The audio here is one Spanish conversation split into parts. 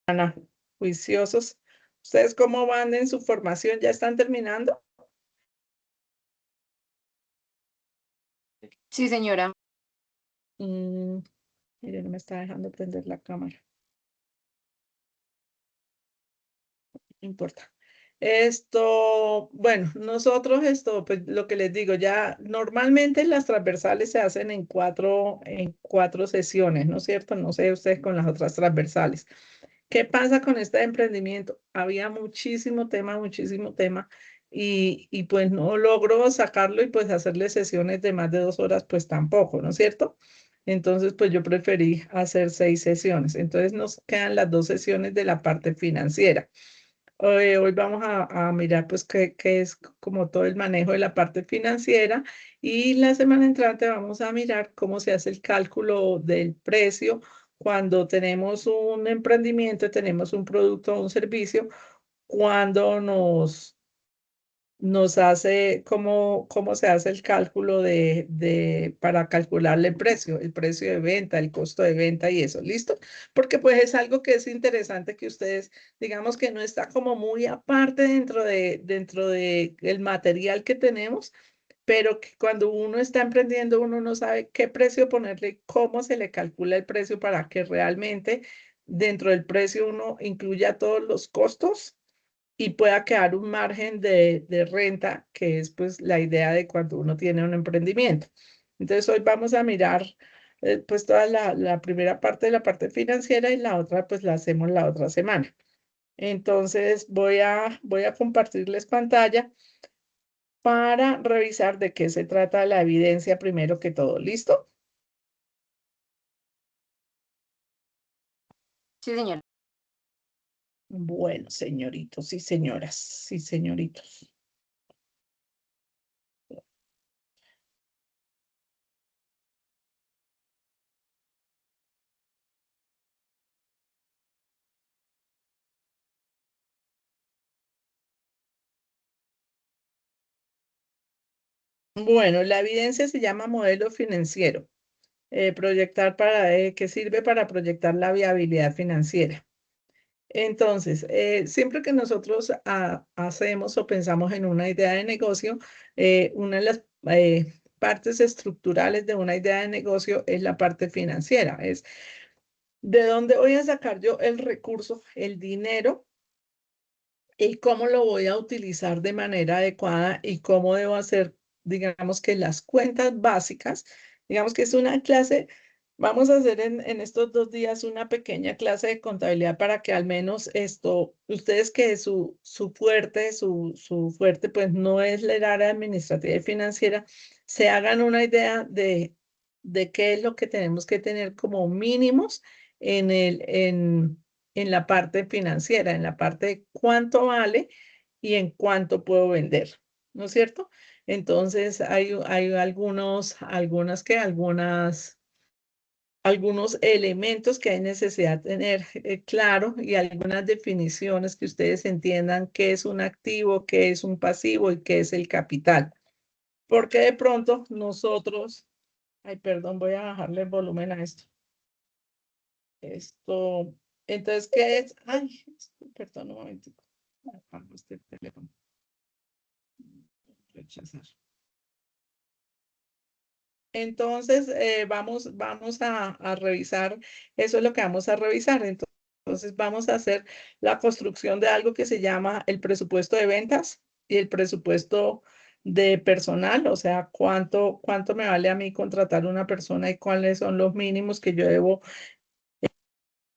Ana, juiciosos. ¿Ustedes cómo van en su formación? ¿Ya están terminando? Sí, señora. Mire, no me está dejando prender la cámara. No importa. Bueno, nosotros pues lo que les digo, ya normalmente las transversales se hacen en cuatro sesiones, ¿no es cierto? No sé ustedes con las otras transversales. ¿Qué pasa con este emprendimiento? Había muchísimo tema, y pues no logro sacarlo y pues hacerle sesiones de más de 2 horas, pues tampoco, ¿no es cierto? Entonces, pues yo preferí hacer 6 sesiones. Entonces nos quedan las 2 sesiones de la parte financiera. Hoy vamos a mirar pues qué es como todo el manejo de la parte financiera, y la semana entrante vamos a mirar cómo se hace el cálculo del precio cuando tenemos un emprendimiento, tenemos un producto o un servicio, cuando nos hace, cómo se hace el cálculo para calcularle el precio de venta, el costo de venta y eso, ¿listo? Porque pues es algo que es interesante que ustedes, digamos que no está como muy aparte dentro de el material que tenemos, pero que cuando uno está emprendiendo, uno no sabe qué precio ponerle, cómo se le calcula el precio para que realmente dentro del precio uno incluya todos los costos y pueda quedar un margen de renta, que es pues la idea de cuando uno tiene un emprendimiento. Entonces hoy vamos a mirar pues toda la primera parte de la parte financiera, y la otra pues la hacemos la otra semana. Entonces voy a compartirles pantalla para revisar de qué se trata la evidencia primero que todo. ¿Listo? Sí, señora. Bueno, señoritos y señoras, sí, señoritos. Bueno, la evidencia se llama modelo financiero. Que sirve para proyectar la viabilidad financiera. Entonces, siempre que nosotros hacemos o pensamos en una idea de negocio, una de las partes estructurales de una idea de negocio es la parte financiera. Es de dónde voy a sacar yo el recurso, el dinero, y cómo lo voy a utilizar de manera adecuada, y cómo debo hacer, digamos que las cuentas básicas. Digamos que es una clase. Vamos a hacer en estos 2 días una pequeña clase de contabilidad para que al menos ustedes, que su fuerte pues no es la área administrativa y financiera, se hagan una idea de qué es lo que tenemos que tener como mínimos en la parte financiera, en la parte de cuánto vale y en cuánto puedo vender, ¿no es cierto? Entonces hay algunos elementos que hay necesidad de tener claro, y algunas definiciones que ustedes entiendan qué es un activo, qué es un pasivo y qué es el capital. Porque de pronto nosotros, ay, perdón, voy a bajarle el volumen a esto. Esto, entonces, ¿qué es? Ay, perdón, un momentico. Apago este teléfono. Rechazar. Entonces, vamos a revisar, eso es lo que vamos a revisar. Entonces, vamos a hacer la construcción de algo que se llama el presupuesto de ventas y el presupuesto de personal, o sea, cuánto me vale a mí contratar una persona y cuáles son los mínimos que yo debo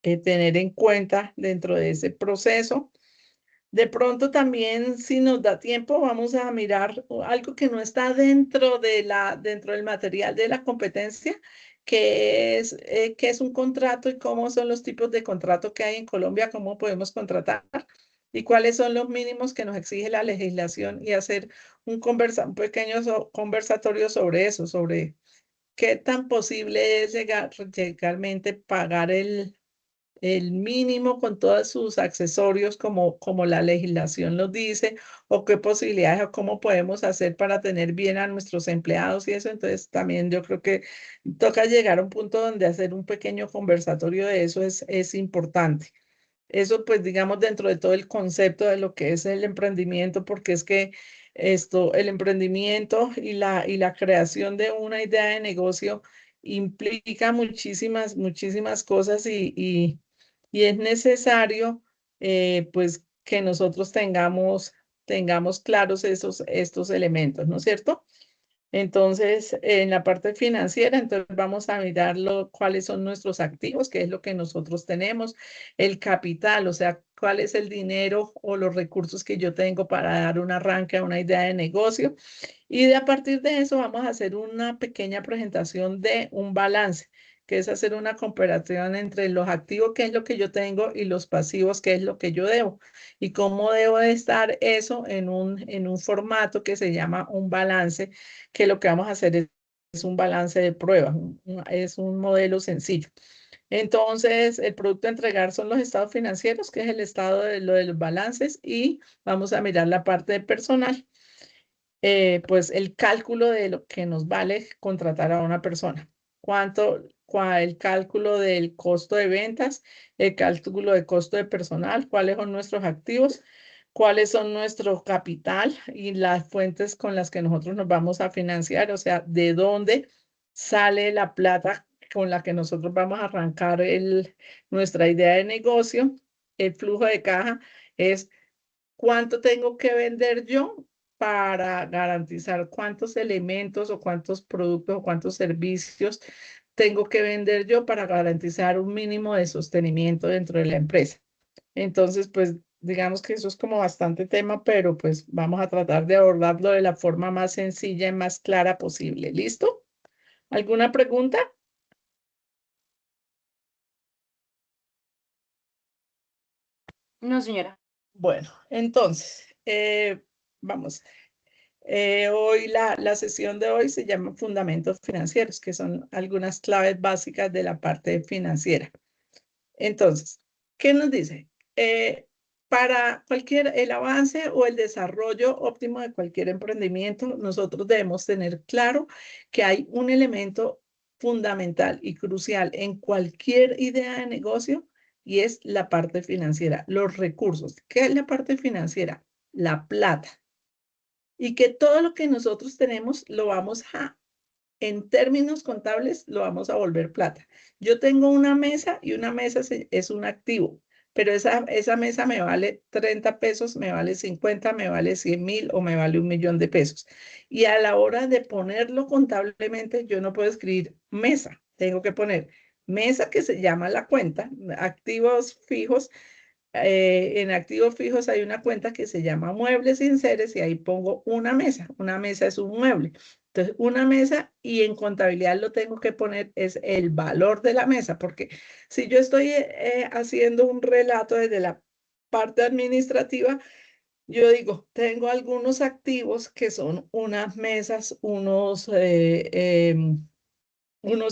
tener en cuenta dentro de ese proceso. De pronto también, si nos da tiempo, vamos a mirar algo que no está dentro del material de la competencia, qué es un contrato y cómo son los tipos de contrato que hay en Colombia, cómo podemos contratar y cuáles son los mínimos que nos exige la legislación, y hacer un pequeño conversatorio sobre eso, sobre qué tan posible es legalmente pagar el mínimo con todos sus accesorios, como la legislación los dice, o qué posibilidades o cómo podemos hacer para tener bien a nuestros empleados y eso. Entonces también yo creo que toca llegar a un punto donde hacer un pequeño conversatorio de eso es importante. Eso, pues, digamos, dentro de todo el concepto de lo que es el emprendimiento, porque es que el emprendimiento y la creación de una idea de negocio implica muchísimas cosas y es necesario, pues, que nosotros tengamos claros estos elementos, ¿no es cierto? Entonces, en la parte financiera, entonces vamos a mirar cuáles son nuestros activos, qué es lo que nosotros tenemos, el capital, o sea, cuál es el dinero o los recursos que yo tengo para dar un arranque a una idea de negocio. Y a partir de eso vamos a hacer una pequeña presentación de un balance, que es hacer una comparación entre los activos, que es lo que yo tengo, y los pasivos, que es lo que yo debo. Y cómo debo de estar eso en un formato que se llama un balance, que lo que vamos a hacer es un balance de prueba, es un modelo sencillo. Entonces, el producto a entregar son los estados financieros, que es el estado de lo de los balances, y vamos a mirar la parte de personal, pues el cálculo de lo que nos vale contratar a una persona. El cálculo del costo de ventas, el cálculo de costo de personal, cuáles son nuestros activos, cuáles son nuestro capital y las fuentes con las que nosotros nos vamos a financiar, o sea, de dónde sale la plata con la que nosotros vamos a arrancar nuestra idea de negocio. El flujo de caja es cuánto tengo que vender yo para garantizar cuántos elementos o cuántos productos o cuántos servicios tengo que vender yo para garantizar un mínimo de sostenimiento dentro de la empresa. Entonces, pues digamos que eso es como bastante tema, pero pues vamos a tratar de abordarlo de la forma más sencilla y más clara posible. ¿Listo? ¿Alguna pregunta? No, señora. Bueno, entonces, vamos. Hoy la sesión de hoy se llama Fundamentos Financieros, que son algunas claves básicas de la parte financiera. Entonces, ¿qué nos dice? Para el avance o el desarrollo óptimo de cualquier emprendimiento, nosotros debemos tener claro que hay un elemento fundamental y crucial en cualquier idea de negocio y es la parte financiera, los recursos. ¿Qué es la parte financiera? La plata. Y que todo lo que nosotros tenemos lo vamos en términos contables, lo vamos a volver plata. Yo tengo una mesa y una mesa es un activo, pero esa mesa me vale 30 pesos, me vale 50, me vale 100.000 o me vale 1.000.000 de pesos. Y a la hora de ponerlo contablemente, yo no puedo escribir mesa, tengo que poner mesa que se llama la cuenta, activos fijos. En activos fijos hay una cuenta que se llama muebles sin seres y ahí pongo una mesa. Una mesa es un mueble. Entonces, una mesa y en contabilidad lo tengo que poner es el valor de la mesa, porque si yo estoy haciendo un relato desde la parte administrativa, yo digo, tengo algunos activos que son unas mesas, unos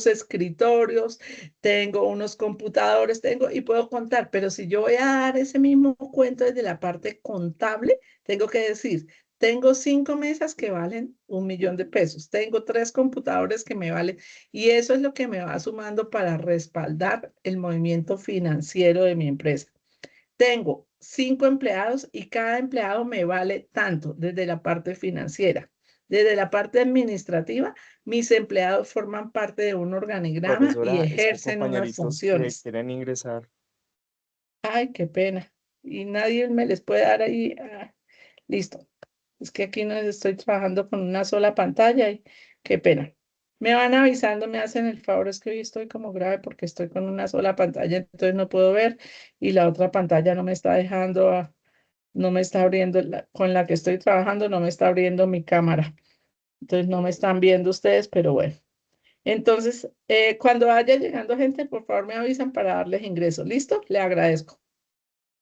escritorios, tengo unos computadores, y puedo contar, pero si yo voy a dar ese mismo cuento desde la parte contable, tengo que decir, tengo 5 mesas que valen 1.000.000 de pesos, tengo 3 computadores que me valen, y eso es lo que me va sumando para respaldar el movimiento financiero de mi empresa. Tengo 5 empleados y cada empleado me vale tanto desde la parte financiera. Desde la parte administrativa, mis empleados forman parte de un organigrama y Profesora, es que hay ejercen unas compañeritos que funciones. quieren ingresar. Ay, qué pena. Y nadie me les puede dar ahí. Listo. Es que aquí no estoy trabajando con una sola pantalla y qué pena. Me van avisando, me hacen el favor, es que hoy estoy como grave porque estoy con una sola pantalla, entonces no puedo ver y la otra pantalla no me está dejando, no me está abriendo, con la que estoy trabajando no me está abriendo mi cámara. Entonces no me están viendo ustedes, pero bueno. Entonces, cuando vaya llegando gente, por favor me avisan para darles ingreso. ¿Listo? Le agradezco.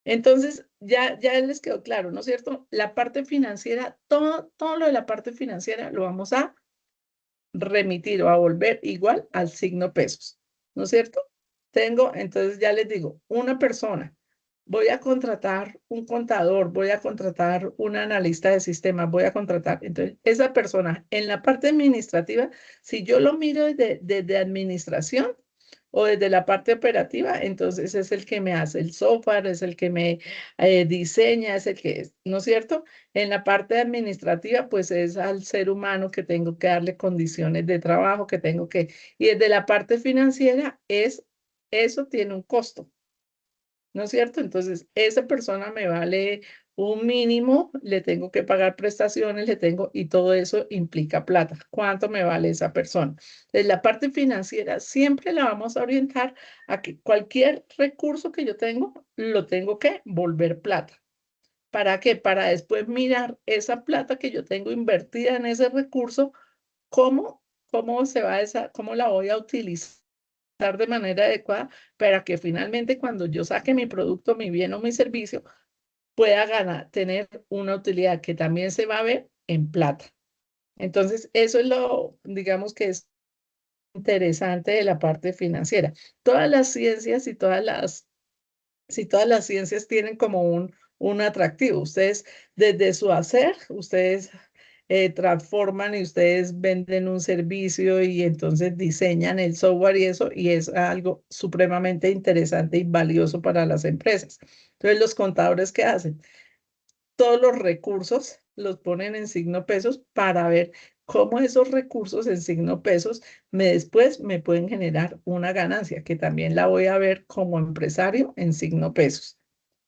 Entonces, ya les quedó claro, ¿no es cierto? La parte financiera, todo lo de la parte financiera lo vamos a remitir o a volver igual al signo pesos, ¿no es cierto? Entonces ya les digo, una persona, voy a contratar un contador, voy a contratar un analista de sistemas, voy a contratar, entonces esa persona en la parte administrativa, si yo lo miro desde administración, o desde la parte operativa, entonces es el que me hace el software, es el que me diseña, es el que es, ¿no es cierto? En la parte administrativa, pues es al ser humano que tengo que darle condiciones de trabajo, que tengo que, y desde la parte financiera es, eso tiene un costo. ¿No es cierto? Entonces, esa persona me vale un mínimo, le tengo que pagar prestaciones, le tengo, y todo eso implica plata. ¿Cuánto me vale esa persona? Entonces, la parte financiera siempre la vamos a orientar a que cualquier recurso que yo tengo, lo tengo que volver plata. ¿Para qué? Para después mirar esa plata que yo tengo invertida en ese recurso, cómo, cómo se va esa, cómo la voy a utilizar de manera adecuada para que finalmente cuando yo saque mi producto, mi bien o mi servicio, pueda ganar, tener una utilidad que también se va a ver en plata. Entonces, eso es lo, digamos que es interesante de la parte financiera. Todas las ciencias y si todas las ciencias tienen como un atractivo. Ustedes, desde su hacer, ustedes transforman y ustedes venden un servicio y entonces diseñan el software y es algo supremamente interesante y valioso para las empresas. Entonces, los contadores, ¿qué hacen? Todos los recursos los ponen en signo pesos para ver cómo esos recursos en signo pesos después me pueden generar una ganancia, que también la voy a ver como empresario en signo pesos.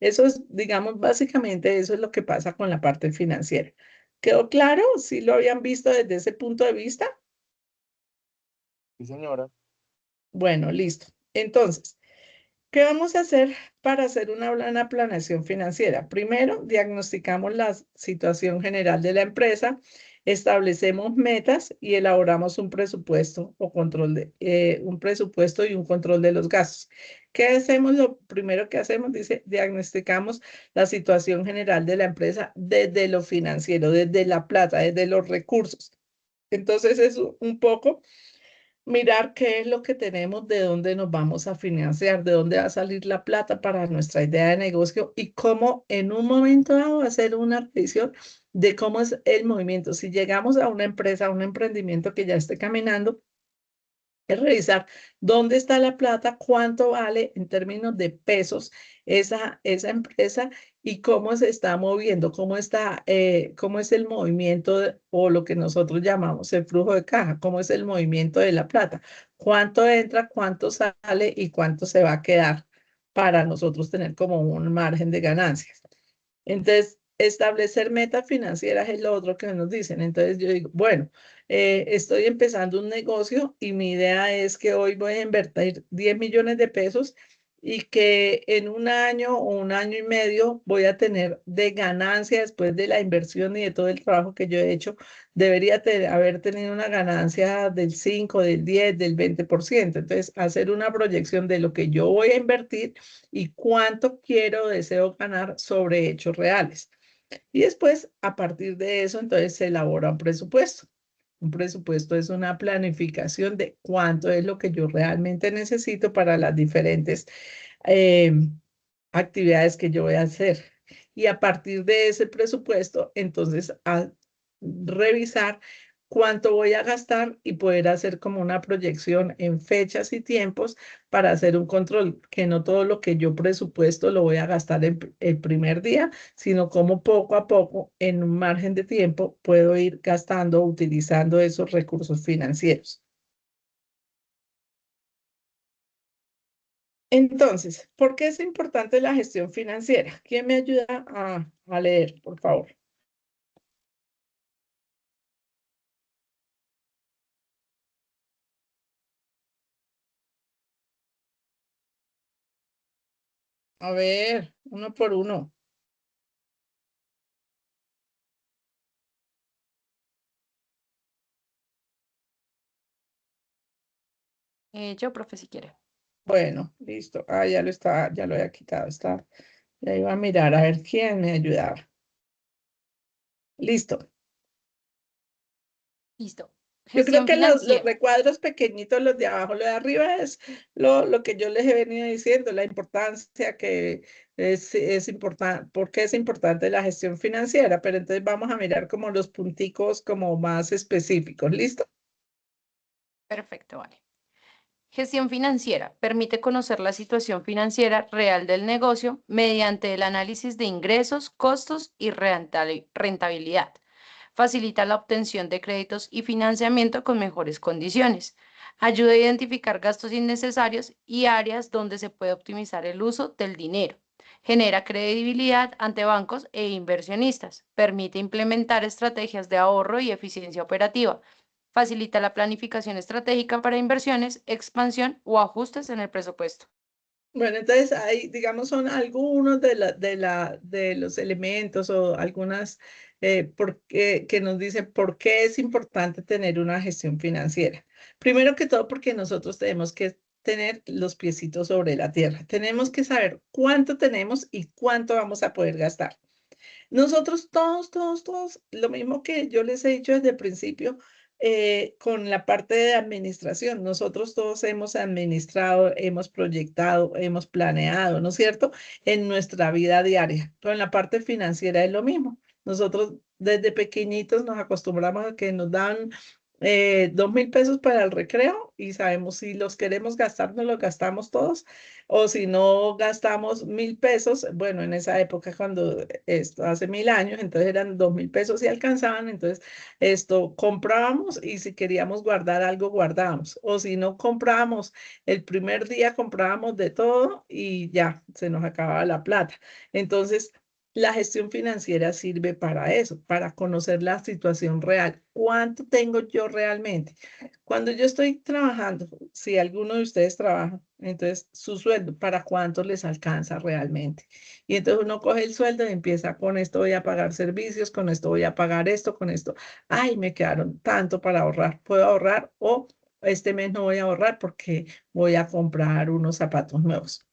Eso es, digamos, básicamente eso es lo que pasa con la parte financiera. ¿Quedó claro? ¿Sí lo habían visto desde ese punto de vista? Sí, señora. Bueno, listo. Entonces, ¿qué vamos a hacer para hacer una buena planeación financiera? Primero, diagnosticamos la situación general de la empresa, establecemos metas y elaboramos un presupuesto o control de un presupuesto y un control de los gastos. ¿Qué hacemos? Lo primero que hacemos, dice, diagnosticamos la situación general de la empresa desde lo financiero, desde la plata, desde los recursos. Entonces, es un poco mirar qué es lo que tenemos, de dónde nos vamos a financiar, de dónde va a salir la plata para nuestra idea de negocio y cómo en un momento dado hacer una revisión de cómo es el movimiento. Si llegamos a una empresa, a un emprendimiento que ya esté caminando, es revisar dónde está la plata, cuánto vale en términos de pesos esa empresa y cómo se está moviendo, cómo está, cómo es el movimiento o lo que nosotros llamamos el flujo de caja, cómo es el movimiento de la plata, cuánto entra, cuánto sale y cuánto se va a quedar para nosotros tener como un margen de ganancias. Entonces, establecer metas financieras es lo otro que nos dicen. Entonces, yo digo, bueno, estoy empezando un negocio y mi idea es que hoy voy a invertir 10 millones de pesos y que en un año o un año y medio voy a tener de ganancia después de la inversión y de todo el trabajo que yo he hecho. Debería haber tenido una ganancia del 5, del 10, del 20%. Entonces, hacer una proyección de lo que yo voy a invertir y cuánto quiero, deseo ganar sobre hechos reales. Y después, a partir de eso, entonces se elabora un presupuesto. Un presupuesto es una planificación de cuánto es lo que yo realmente necesito para las diferentes eh, actividades que yo voy a hacer. Y a partir de ese presupuesto, entonces, a revisar cuánto voy a gastar y poder hacer como una proyección en fechas y tiempos para hacer un control, que no todo lo que yo presupuesto lo voy a gastar el primer día, sino como poco a poco, en un margen de tiempo, puedo ir gastando, utilizando esos recursos financieros. Entonces, ¿por qué es importante la gestión financiera? ¿Quién me ayuda a leer, por favor? A ver, uno por uno. Yo, profe, si quiere. Bueno, listo. Ah, ya lo está, ya lo había quitado. Está, ya iba a mirar a ver quién me ayudaba. Listo. Listo. Yo creo Gestión que los financiera. recuadros pequeñitos, los de abajo, lo de arriba es lo que yo les he venido diciendo, la importancia que es importante, porque es importante la gestión financiera, pero entonces vamos a mirar como los punticos como más específicos. ¿Listo? Perfecto, vale. Gestión financiera permite conocer la situación financiera real del negocio mediante el análisis de ingresos, costos y rentabilidad. Facilita la obtención de créditos y financiamiento con mejores condiciones. Ayuda a identificar gastos innecesarios y áreas donde se puede optimizar el uso del dinero. Genera credibilidad ante bancos e inversionistas. Permite implementar estrategias de ahorro y eficiencia operativa. Facilita la planificación estratégica para inversiones, expansión o ajustes en el presupuesto. Bueno, entonces ahí, digamos, son algunos de los elementos o algunas que nos dicen por qué es importante tener una gestión financiera. Primero que todo, porque nosotros tenemos que tener los piecitos sobre la tierra. Tenemos que saber cuánto tenemos y cuánto vamos a poder gastar. Nosotros todos, lo mismo que yo les he dicho desde el principio, con la parte de administración, nosotros todos hemos administrado, hemos proyectado, hemos planeado, ¿no es cierto? En nuestra vida diaria. Con la parte financiera es lo mismo. Nosotros desde pequeñitos nos acostumbramos a que nos dan 2.000 pesos para el recreo y sabemos si los queremos gastar, nos los gastamos todos o si no gastamos 1.000 pesos, bueno, en esa época cuando esto hace 1.000 años, entonces eran 2.000 pesos y alcanzaban, entonces esto comprábamos y si queríamos guardar algo guardábamos o si no comprábamos el primer día comprábamos de todo y ya se nos acababa la plata. Entonces la gestión financiera sirve para eso, para conocer la situación real. ¿Cuánto tengo yo realmente? Cuando yo estoy trabajando, si alguno de ustedes trabaja, entonces su sueldo, ¿para cuánto les alcanza realmente? Y entonces uno coge el sueldo y empieza con esto voy a pagar servicios, con esto voy a pagar esto, con esto. Ay, me quedaron tanto para ahorrar. ¿Puedo ahorrar? O este mes no voy a ahorrar porque voy a comprar unos zapatos nuevos.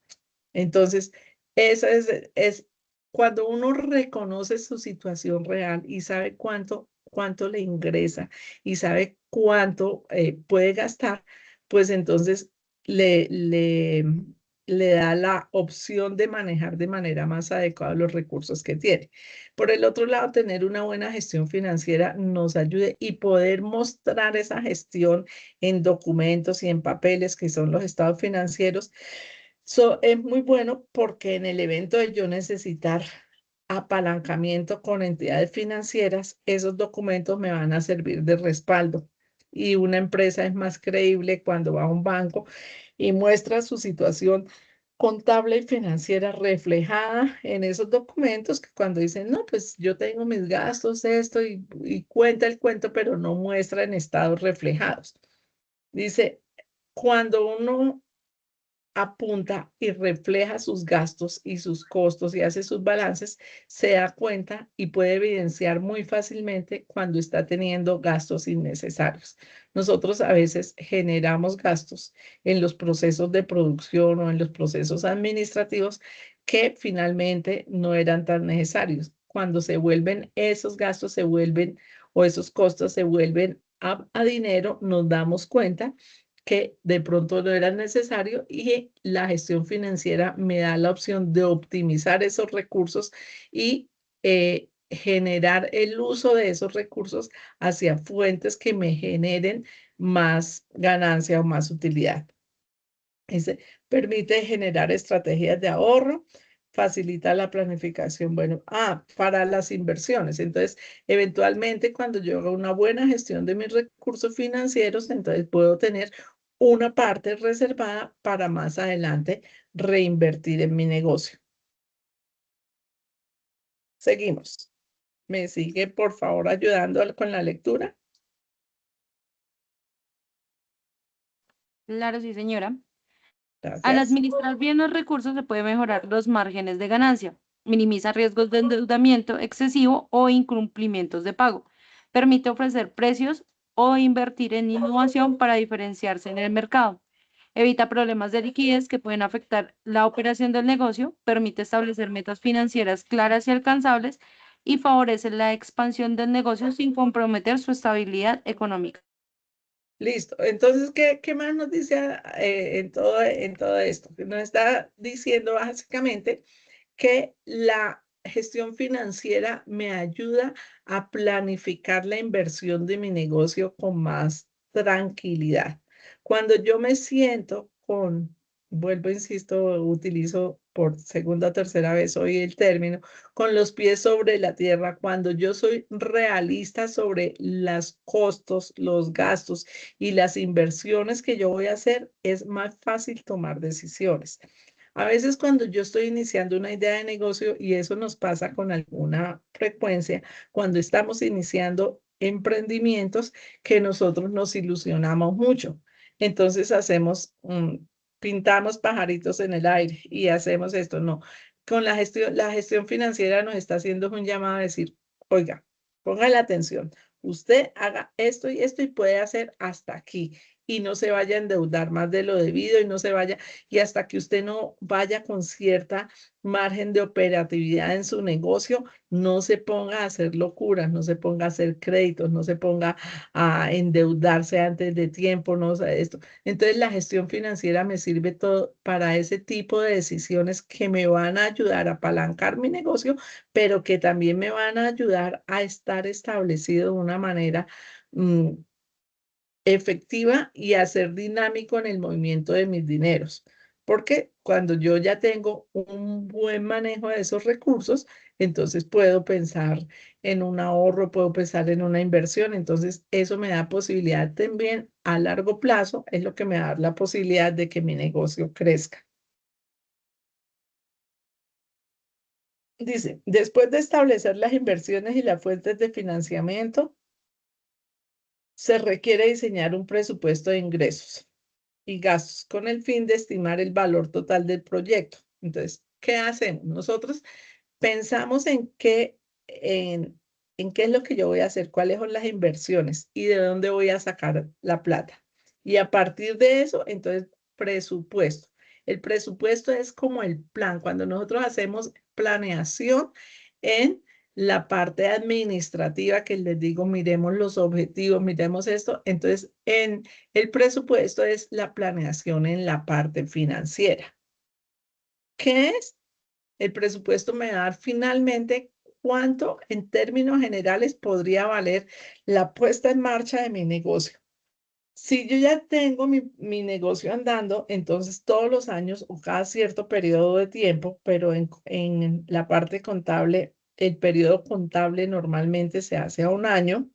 Entonces, eso es cuando uno reconoce su situación real y sabe cuánto le ingresa y sabe cuánto puede gastar, pues entonces le, le, le da la opción de manejar de manera más adecuada los recursos que tiene. Por el otro lado, tener una buena gestión financiera nos ayude y poder mostrar esa gestión en documentos y en papeles que son los estados financieros es muy bueno porque en el evento de yo necesitar apalancamiento con entidades financieras, esos documentos me van a servir de respaldo. Y una empresa es más creíble cuando va a un banco y muestra su situación contable y financiera reflejada en esos documentos que cuando dicen, no, pues yo tengo mis gastos, esto y cuenta el cuento, pero no muestra en estados reflejados. Dice, cuando uno apunta y refleja sus gastos y sus costos y hace sus balances, se da cuenta y puede evidenciar muy fácilmente cuando está teniendo gastos innecesarios. Nosotros a veces generamos gastos en los procesos de producción o en los procesos administrativos que finalmente no eran tan necesarios. Cuando se vuelven esos gastos, se vuelven o esos costos se vuelven a dinero, nos damos cuenta que de pronto no era necesario y la gestión financiera me da la opción de optimizar esos recursos y generar el uso de esos recursos hacia fuentes que me generen más ganancia o más utilidad. Permite generar estrategias de ahorro, facilita la planificación. Bueno, para las inversiones. Entonces, eventualmente, cuando yo haga una buena gestión de mis recursos financieros, entonces puedo tener una parte reservada para más adelante reinvertir en mi negocio. Seguimos. ¿Me sigue, por favor, ayudando con la lectura? Claro, sí, señora. Al Gracias. administrar bien los recursos se puede mejorar los márgenes de ganancia, minimiza riesgos de endeudamiento excesivo o incumplimientos de pago, permite ofrecer precios o invertir en innovación para diferenciarse en el mercado, evita problemas de liquidez que pueden afectar la operación del negocio, permite establecer metas financieras claras y alcanzables y favorece la expansión del negocio sin comprometer su estabilidad económica. Listo. Entonces, ¿qué más nos dice en todo esto? Nos está diciendo básicamente que la gestión financiera me ayuda a planificar la inversión de mi negocio con más tranquilidad. Cuando yo me siento vuelvo, insisto, utilizo por segunda o tercera vez hoy el término, con los pies sobre la tierra, cuando yo soy realista sobre los costos, los gastos y las inversiones que yo voy a hacer, es más fácil tomar decisiones. A veces cuando yo estoy iniciando una idea de negocio, y eso nos pasa con alguna frecuencia, cuando estamos iniciando emprendimientos, que nosotros nos ilusionamos mucho. Entonces pintamos pajaritos en el aire y hacemos esto. No, con la gestión financiera nos está haciendo un llamado a decir, oiga, ponga la atención, usted haga esto y puede hacer hasta aquí. Y no se vaya a endeudar más de lo debido y no se vaya, y hasta que usted no vaya con cierta margen de operatividad en su negocio, no se ponga a hacer locuras, no se ponga a hacer créditos, no se ponga a endeudarse antes de tiempo, no, o sea, esto. Entonces la gestión financiera me sirve todo para ese tipo de decisiones que me van a ayudar a apalancar mi negocio, pero que también me van a ayudar a estar establecido de una manera efectiva y a ser dinámico en el movimiento de mis dineros. Porque cuando yo ya tengo un buen manejo de esos recursos, entonces puedo pensar en un ahorro, puedo pensar en una inversión. Entonces eso me da posibilidad también a largo plazo, es lo que me da la posibilidad de que mi negocio crezca. Dice, después de establecer las inversiones y las fuentes de financiamiento, se requiere diseñar un presupuesto de ingresos y gastos con el fin de estimar el valor total del proyecto. Entonces, ¿qué hacemos? Nosotros pensamos en qué es lo que yo voy a hacer, cuáles son las inversiones y de dónde voy a sacar la plata. Y a partir de eso, entonces, presupuesto. El presupuesto es como el plan. Cuando nosotros hacemos planeación en la parte administrativa, que les digo, miremos los objetivos, miremos esto, entonces en el presupuesto es la planeación en la parte financiera. ¿Qué es? El presupuesto me da finalmente cuánto en términos generales podría valer la puesta en marcha de mi negocio. Si yo ya tengo mi negocio andando, entonces todos los años o cada cierto periodo de tiempo, pero en la parte contable, el periodo contable normalmente se hace a un año,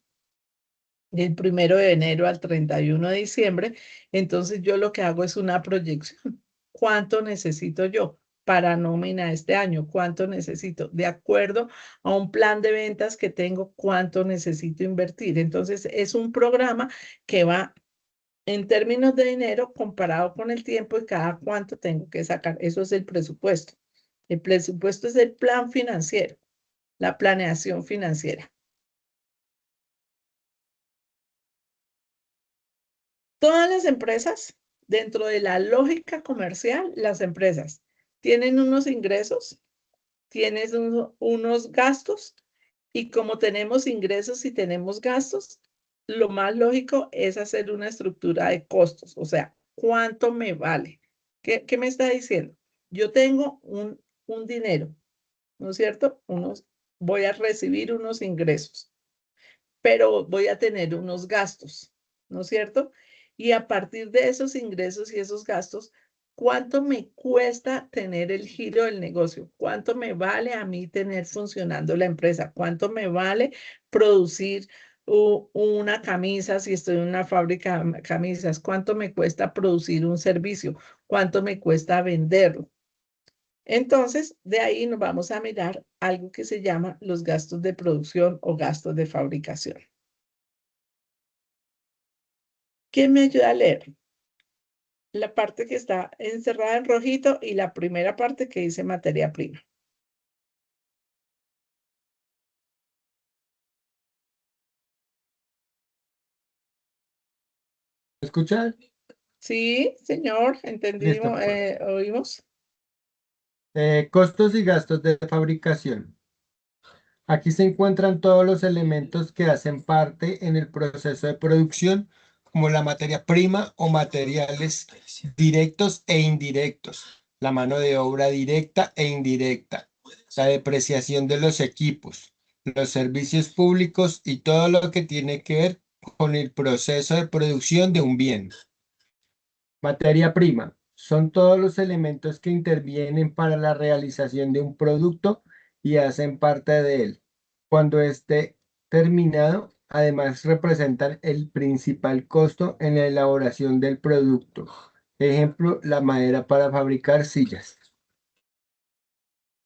del 1 de enero al 31 de diciembre, entonces yo lo que hago es una proyección. ¿Cuánto necesito yo para nómina este año? ¿Cuánto necesito? De acuerdo a un plan de ventas que tengo, ¿cuánto necesito invertir? Entonces es un programa que va en términos de dinero comparado con el tiempo y cada cuánto tengo que sacar. Eso es el presupuesto. El presupuesto es el plan financiero, la planeación financiera. Todas las empresas, dentro de la lógica comercial, las empresas tienen unos ingresos, tienen unos gastos, y como tenemos ingresos y tenemos gastos, lo más lógico es hacer una estructura de costos, o sea, ¿cuánto me vale? ¿Qué me está diciendo? Yo tengo un dinero, ¿no es cierto? Voy a recibir unos ingresos, pero voy a tener unos gastos, ¿no es cierto? Y a partir de esos ingresos y esos gastos, ¿cuánto me cuesta tener el giro del negocio? ¿Cuánto me vale a mí tener funcionando la empresa? ¿Cuánto me vale producir una camisa si estoy en una fábrica de camisas? ¿Cuánto me cuesta producir un servicio? ¿Cuánto me cuesta venderlo? Entonces, de ahí nos vamos a mirar algo que se llama los gastos de producción o gastos de fabricación. ¿Quién me ayuda a leer? La parte que está encerrada en rojito y la primera parte que dice materia prima. ¿Escuchas? Sí, señor, Listo, entendimos, pues. oímos. Costos y gastos de fabricación. Aquí se encuentran todos los elementos que hacen parte en el proceso de producción, como la materia prima o materiales directos e indirectos, la mano de obra directa e indirecta, la depreciación de los equipos, los servicios públicos y todo lo que tiene que ver con el proceso de producción de un bien. Materia prima. Son todos los elementos que intervienen para la realización de un producto y hacen parte de él. Cuando esté terminado, además representan el principal costo en la elaboración del producto. Ejemplo, la madera para fabricar sillas.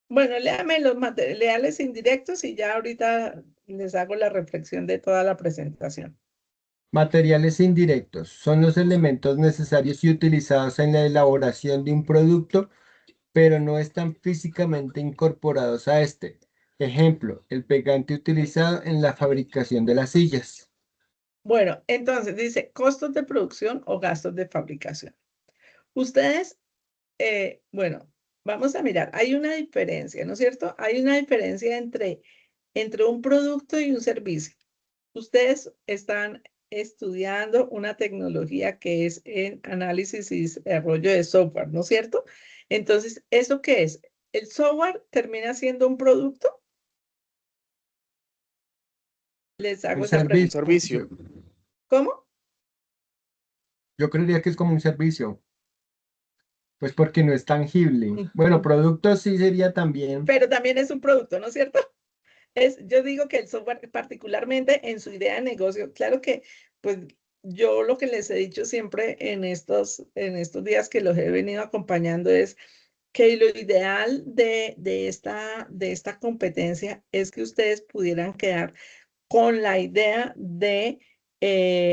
Bueno, léame los materiales indirectos y ya ahorita les hago la reflexión de toda la presentación. Materiales indirectos son los elementos necesarios y utilizados en la elaboración de un producto, pero no están físicamente incorporados a este. Ejemplo, el pegante utilizado en la fabricación de las sillas. Bueno, entonces dice costos de producción o gastos de fabricación. Ustedes, bueno, vamos a mirar, hay una diferencia, ¿no es cierto? Hay una diferencia entre un producto y un servicio. Ustedes están estudiando una tecnología que es en análisis y desarrollo de software, ¿no es cierto? Entonces, ¿eso qué es? ¿El software termina siendo un producto? Les hago Un esa pregunta. Servicio. ¿Cómo? Yo creería que es como un servicio, pues porque no es tangible. Bueno, producto sí sería también. Pero también es un producto, ¿no es cierto? Yo digo que el software, particularmente en su idea de negocio, claro que, pues, yo lo que les he dicho siempre en estos días que los he venido acompañando es que lo ideal de esta competencia es que ustedes pudieran quedar con la idea de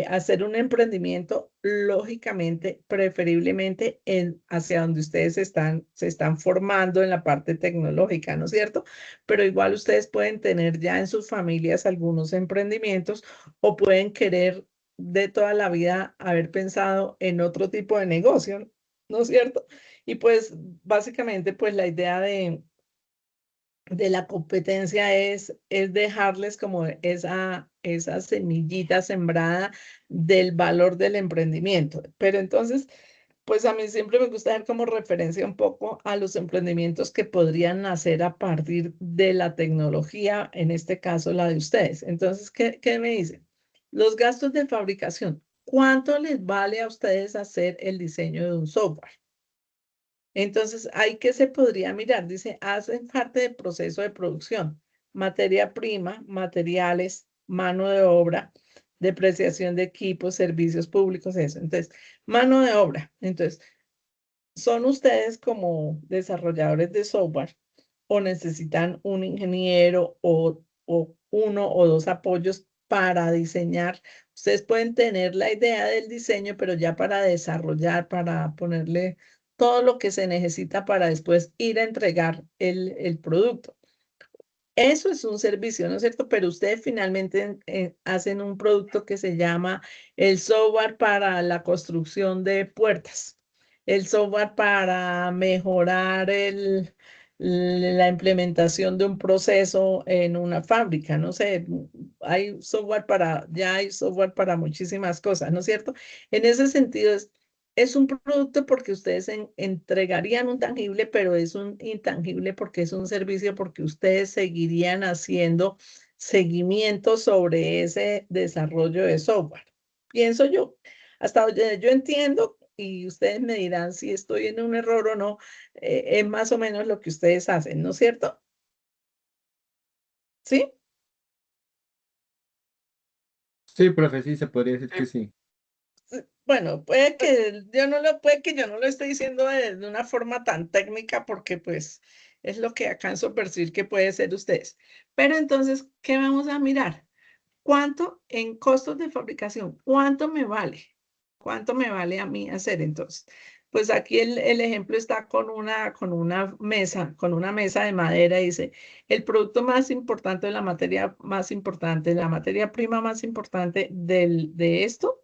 hacer un emprendimiento, lógicamente, preferiblemente hacia donde ustedes se están formando en la parte tecnológica, ¿no es cierto? Pero igual ustedes pueden tener ya en sus familias algunos emprendimientos o pueden querer de toda la vida haber pensado en otro tipo de negocio, ¿no es cierto? Y pues básicamente pues la idea de la competencia es dejarles como esa semillita sembrada del valor del emprendimiento. Pero entonces, pues a mí siempre me gusta dar como referencia un poco a los emprendimientos que podrían nacer a partir de la tecnología, en este caso la de ustedes. Entonces, ¿qué me dicen? Los gastos de fabricación. ¿Cuánto les vale a ustedes hacer el diseño de un software? Entonces, ¿ahí qué se podría mirar? Dice, hacen parte del proceso de producción, materia prima, materiales, mano de obra, depreciación de equipos, servicios públicos, eso. Entonces, mano de obra. Entonces, ¿son ustedes como desarrolladores de software o necesitan un ingeniero o uno o dos apoyos para diseñar? Ustedes pueden tener la idea del diseño, pero ya para desarrollar, para ponerle todo lo que se necesita para después ir a entregar el producto. Eso es un servicio, ¿no es cierto? Pero ustedes finalmente hacen un producto que se llama el software para la construcción de puertas, el software para mejorar la implementación de un proceso en una fábrica, no sé, ya hay software para muchísimas cosas, ¿no es cierto? En ese sentido es un producto porque ustedes entregarían un tangible, pero es un intangible porque es un servicio, porque ustedes seguirían haciendo seguimiento sobre ese desarrollo de software. Pienso yo, hasta donde yo entiendo, y ustedes me dirán si estoy en un error o no, es más o menos lo que ustedes hacen, ¿no es cierto? ¿Sí? Sí, profe, sí, se podría decir que sí. Bueno, puede que yo no lo esté diciendo de una forma tan técnica porque pues es lo que alcanzo a percibir que puede ser ustedes. Pero entonces, ¿qué vamos a mirar? ¿Cuánto en costos de fabricación? ¿Cuánto me vale? ¿Cuánto me vale a mí hacer entonces? Pues aquí el ejemplo está con una mesa de madera. Dice, el producto más importante, la materia más importante, la materia prima más importante de esto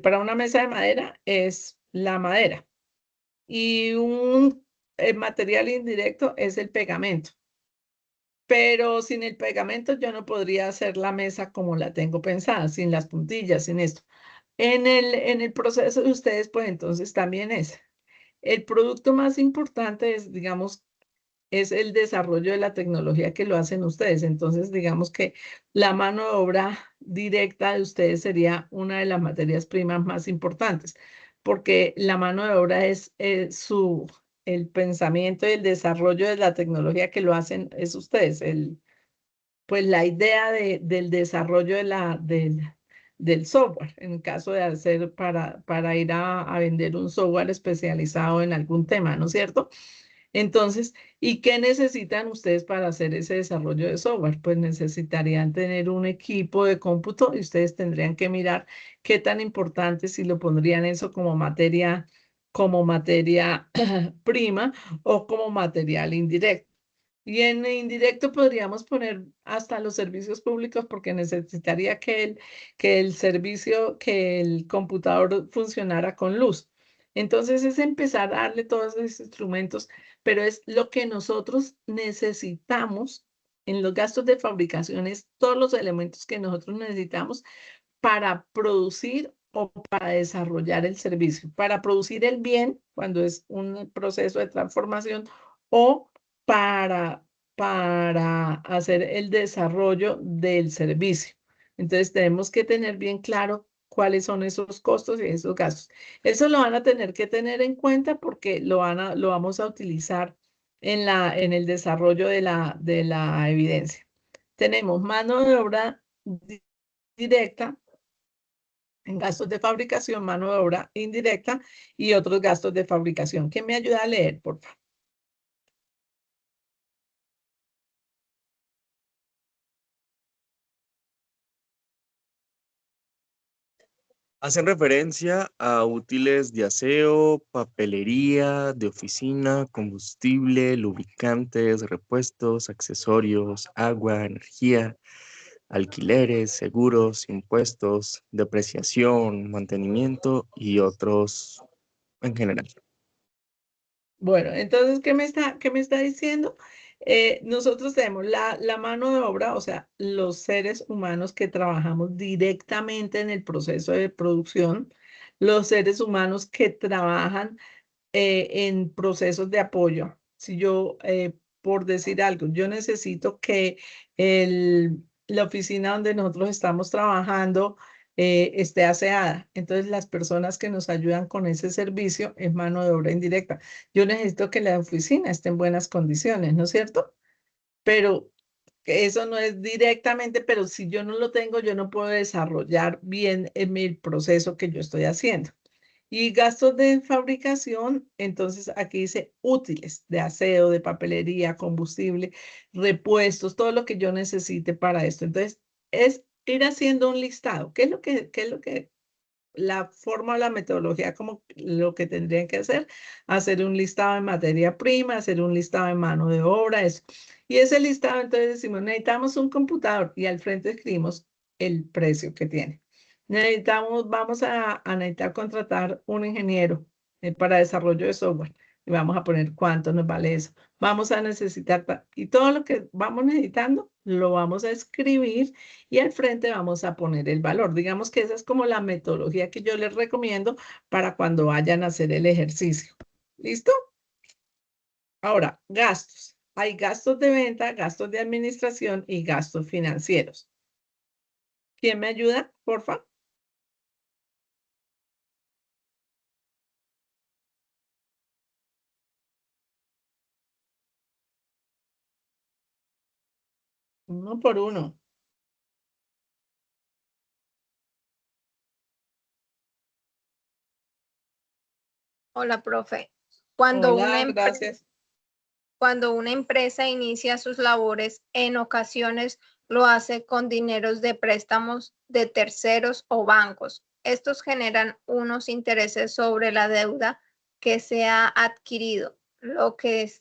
para una mesa de madera es la madera y un material indirecto es el pegamento. Pero sin el pegamento yo no podría hacer la mesa como la tengo pensada, sin las puntillas, sin esto. En el proceso de ustedes, pues entonces también es. El producto más importante es, digamos, es el desarrollo de la tecnología que lo hacen ustedes. Entonces, digamos que la mano de obra directa de ustedes sería una de las materias primas más importantes. porque la mano de obra es el pensamiento y el desarrollo de la tecnología que lo hacen, es ustedes, pues la idea del desarrollo del software, en el caso de hacer para ir a vender un software especializado en algún tema, ¿no es cierto? Entonces, ¿y qué necesitan ustedes para hacer ese desarrollo de software? Pues necesitarían tener un equipo de cómputo y ustedes tendrían que mirar qué tan importante si lo pondrían eso como materia prima o como material indirecto. Y en indirecto podríamos poner hasta los servicios públicos porque necesitaría que el servicio, que el computador funcionara con luz. Entonces es empezar a darle todos esos instrumentos, pero es lo que nosotros necesitamos en los gastos de fabricación, es todos los elementos que nosotros necesitamos para producir o para desarrollar el servicio, para producir el bien cuando es un proceso de transformación o para hacer el desarrollo del servicio. Entonces tenemos que tener bien claro cuáles son esos costos y esos gastos. Eso lo van a tener que tener en cuenta porque lo vamos a utilizar en el desarrollo de la evidencia. Tenemos mano de obra directa, en gastos de fabricación, mano de obra indirecta y otros gastos de fabricación. ¿Quién me ayuda a leer, por favor? Hacen referencia a útiles de aseo, papelería, de oficina, combustible, lubricantes, repuestos, accesorios, agua, energía, alquileres, seguros, impuestos, depreciación, mantenimiento y otros en general. Bueno, entonces, qué me está diciendo? Nosotros tenemos la mano de obra, o sea, los seres humanos que trabajamos directamente en el proceso de producción, los seres humanos que trabajan en procesos de apoyo. Si yo, por decir algo, yo necesito que la oficina donde nosotros estamos trabajando esté aseada. Entonces, las personas que nos ayudan con ese servicio es mano de obra indirecta. Yo necesito que la oficina esté en buenas condiciones, ¿no es cierto? Pero que eso no es directamente, pero si yo no lo tengo, yo no puedo desarrollar bien el proceso que yo estoy haciendo. Y gastos de fabricación, entonces aquí dice útiles de aseo, de papelería, combustible, repuestos, todo lo que yo necesite para esto. Entonces, es ir haciendo un listado. Qué es lo que la forma o la metodología como lo que tendrían que hacer? Hacer un listado de materia prima, hacer un listado de mano de obra, eso. Y ese listado, entonces decimos, necesitamos un computador y al frente escribimos el precio que tiene. Vamos a necesitar contratar un ingeniero para desarrollo de software y vamos a poner cuánto nos vale eso. Vamos a necesitar, y todo lo que vamos necesitando lo vamos a escribir y al frente vamos a poner el valor. Digamos que esa es como la metodología que yo les recomiendo para cuando vayan a hacer el ejercicio. ¿Listo? Ahora, gastos. Hay gastos de venta, gastos de administración y gastos financieros. ¿Quién me ayuda, por favor? Uno por uno. Hola, profe. Cuando Hola, gracias. cuando una empresa inicia sus labores, en ocasiones lo hace con dineros de préstamos de terceros o bancos. Estos generan unos intereses sobre la deuda que se ha adquirido, lo que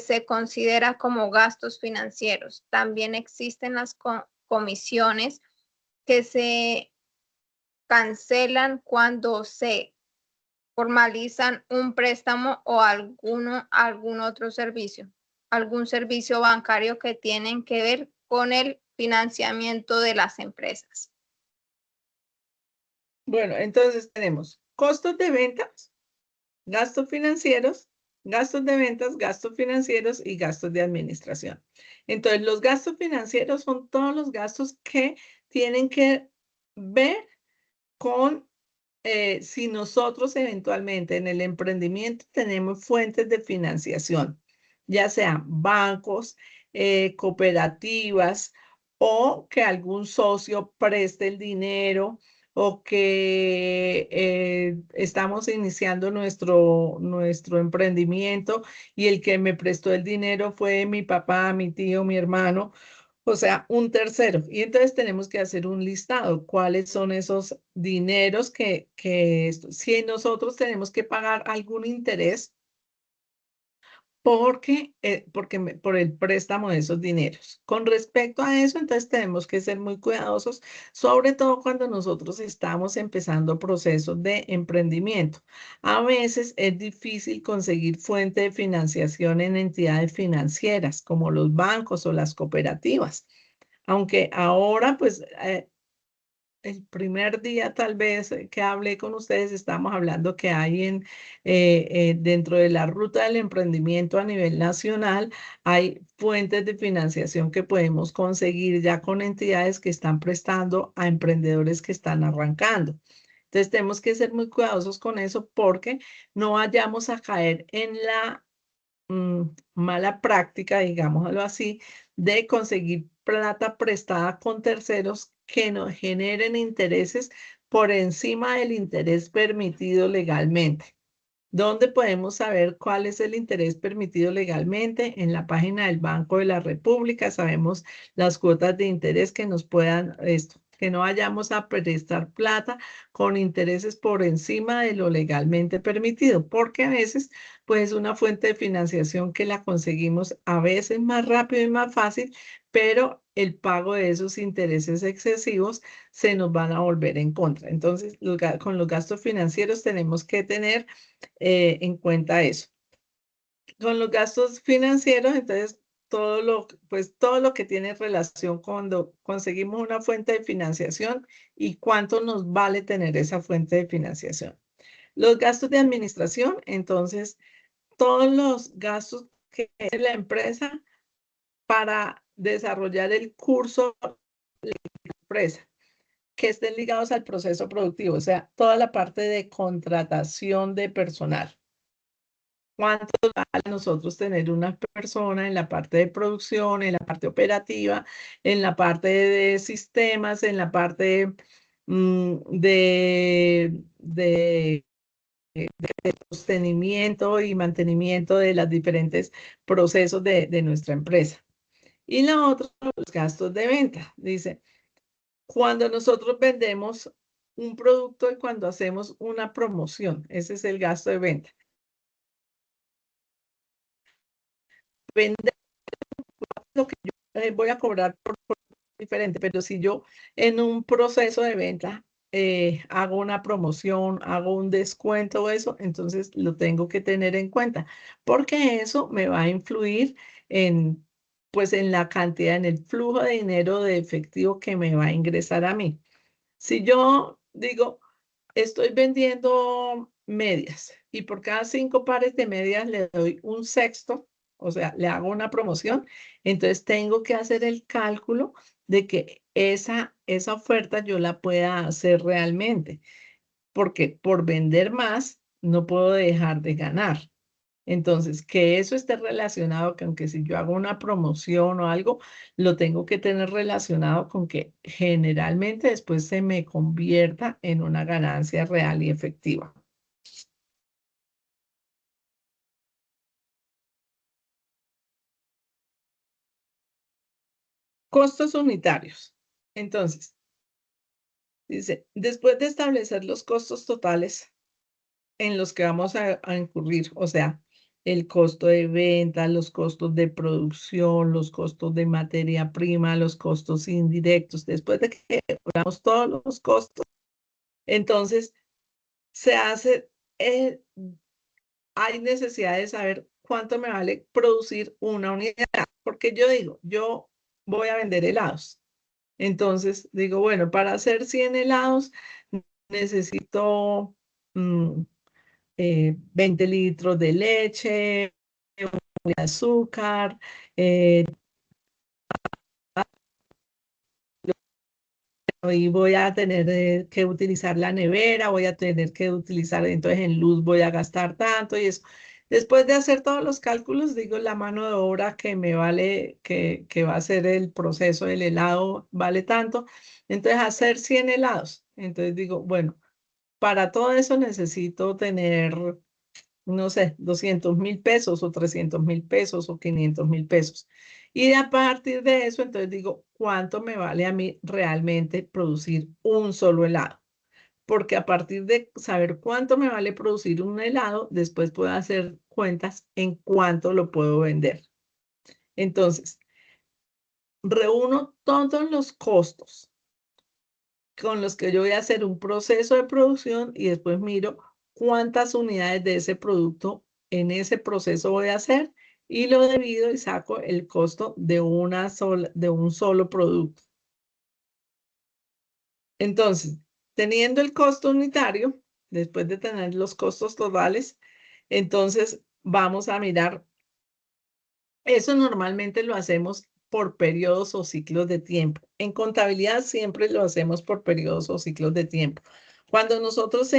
se considera como gastos financieros. También existen las comisiones que se cancelan cuando se formalizan un préstamo o algún otro servicio, algún servicio bancario que tienen que ver con el financiamiento de las empresas. Bueno, entonces tenemos costos de ventas, gastos financieros, gastos de ventas, gastos financieros y gastos de administración. Entonces, los gastos financieros son todos los gastos que tienen que ver con si nosotros eventualmente en el emprendimiento tenemos fuentes de financiación, ya sean bancos, cooperativas o que algún socio preste el dinero o que estamos iniciando nuestro emprendimiento y el que me prestó el dinero fue mi papá, mi tío, mi hermano, o sea, un tercero. Y entonces tenemos que hacer un listado. ¿Cuáles son esos dineros si nosotros tenemos que pagar algún interés por el préstamo de esos dineros? Con respecto a eso, entonces tenemos que ser muy cuidadosos, sobre todo cuando nosotros estamos empezando procesos de emprendimiento. A veces es difícil conseguir fuente de financiación en entidades financieras como los bancos o las cooperativas. Aunque ahora, pues, el primer día tal vez que hablé con ustedes, estamos hablando que hay dentro de la ruta del emprendimiento a nivel nacional, hay fuentes de financiación que podemos conseguir ya con entidades que están prestando a emprendedores que están arrancando. Entonces tenemos que ser muy cuidadosos con eso porque no vayamos a caer en la mala práctica, digámoslo así, de conseguir plata prestada con terceros que nos generen intereses por encima del interés permitido legalmente. ¿Dónde podemos saber cuál es el interés permitido legalmente? En la página del Banco de la República sabemos las cuotas de interés que nos puedan, que no vayamos a prestar plata con intereses por encima de lo legalmente permitido, porque a veces pues es una fuente de financiación que la conseguimos a veces más rápido y más fácil, pero el pago de esos intereses excesivos se nos van a volver en contra. Entonces, con los gastos financieros tenemos que tener en cuenta eso. Con los gastos financieros, entonces, todo lo que tiene relación cuando conseguimos una fuente de financiación y cuánto nos vale tener esa fuente de financiación. Los gastos de administración, entonces, todos los gastos que tiene la empresa para desarrollar el curso de la empresa, que estén ligados al proceso productivo, o sea, toda la parte de contratación de personal. ¿Cuánto vale a nosotros tener una persona en la parte de producción, en la parte operativa, en la parte de sistemas, en la parte de sostenimiento y mantenimiento de los diferentes procesos de nuestra empresa? Y la otra, los gastos de venta. Dice, cuando nosotros vendemos un producto y cuando hacemos una promoción, ese es el gasto de venta. Vender lo que yo voy a cobrar por diferente, pero si yo en un proceso de venta hago una promoción, hago un descuento o eso, entonces lo tengo que tener en cuenta, porque eso me va a influir en, pues, en la cantidad, en el flujo de dinero de efectivo que me va a ingresar a mí. Si yo digo, estoy vendiendo medias y por cada 5 pares de medias le doy un sexto, o sea, le hago una promoción, entonces tengo que hacer el cálculo de que esa oferta yo la pueda hacer realmente, porque por vender más no puedo dejar de ganar. Entonces, que eso esté relacionado, que aunque si yo hago una promoción o algo, lo tengo que tener relacionado con que generalmente después se me convierta en una ganancia real y efectiva. Costos unitarios. Entonces, dice, después de establecer los costos totales en los que vamos a incurrir, o sea, el costo de venta, los costos de producción, los costos de materia prima, los costos indirectos. Después de que cobramos todos los costos, entonces se hace, hay necesidad de saber cuánto me vale producir una unidad, porque yo digo, yo voy a vender helados. Entonces digo, bueno, para hacer 100 helados necesito 20 litros de leche, de azúcar, Hoy voy a tener que utilizar la nevera, voy a tener que utilizar, entonces en luz voy a gastar tanto y eso. Después de hacer todos los cálculos, digo, la mano de obra que me vale, que va a ser el proceso del helado, vale tanto. Entonces, hacer 100 helados. Entonces digo, bueno, para todo eso necesito tener, no sé, 200.000 pesos o 300.000 pesos o 500.000 pesos. Y a partir de eso, entonces digo, ¿cuánto me vale a mí realmente producir un solo helado? Porque a partir de saber cuánto me vale producir un helado, después puedo hacer cuentas en cuánto lo puedo vender. Entonces, reúno todos los costos con los que yo voy a hacer un proceso de producción y después miro cuántas unidades de ese producto en ese proceso voy a hacer y lo divido y saco el costo de un solo producto. Entonces, teniendo el costo unitario, después de tener los costos totales, entonces vamos a mirar, eso normalmente lo hacemos por periodos o ciclos de tiempo. En contabilidad siempre lo hacemos por periodos o ciclos de tiempo. Cuando nosotros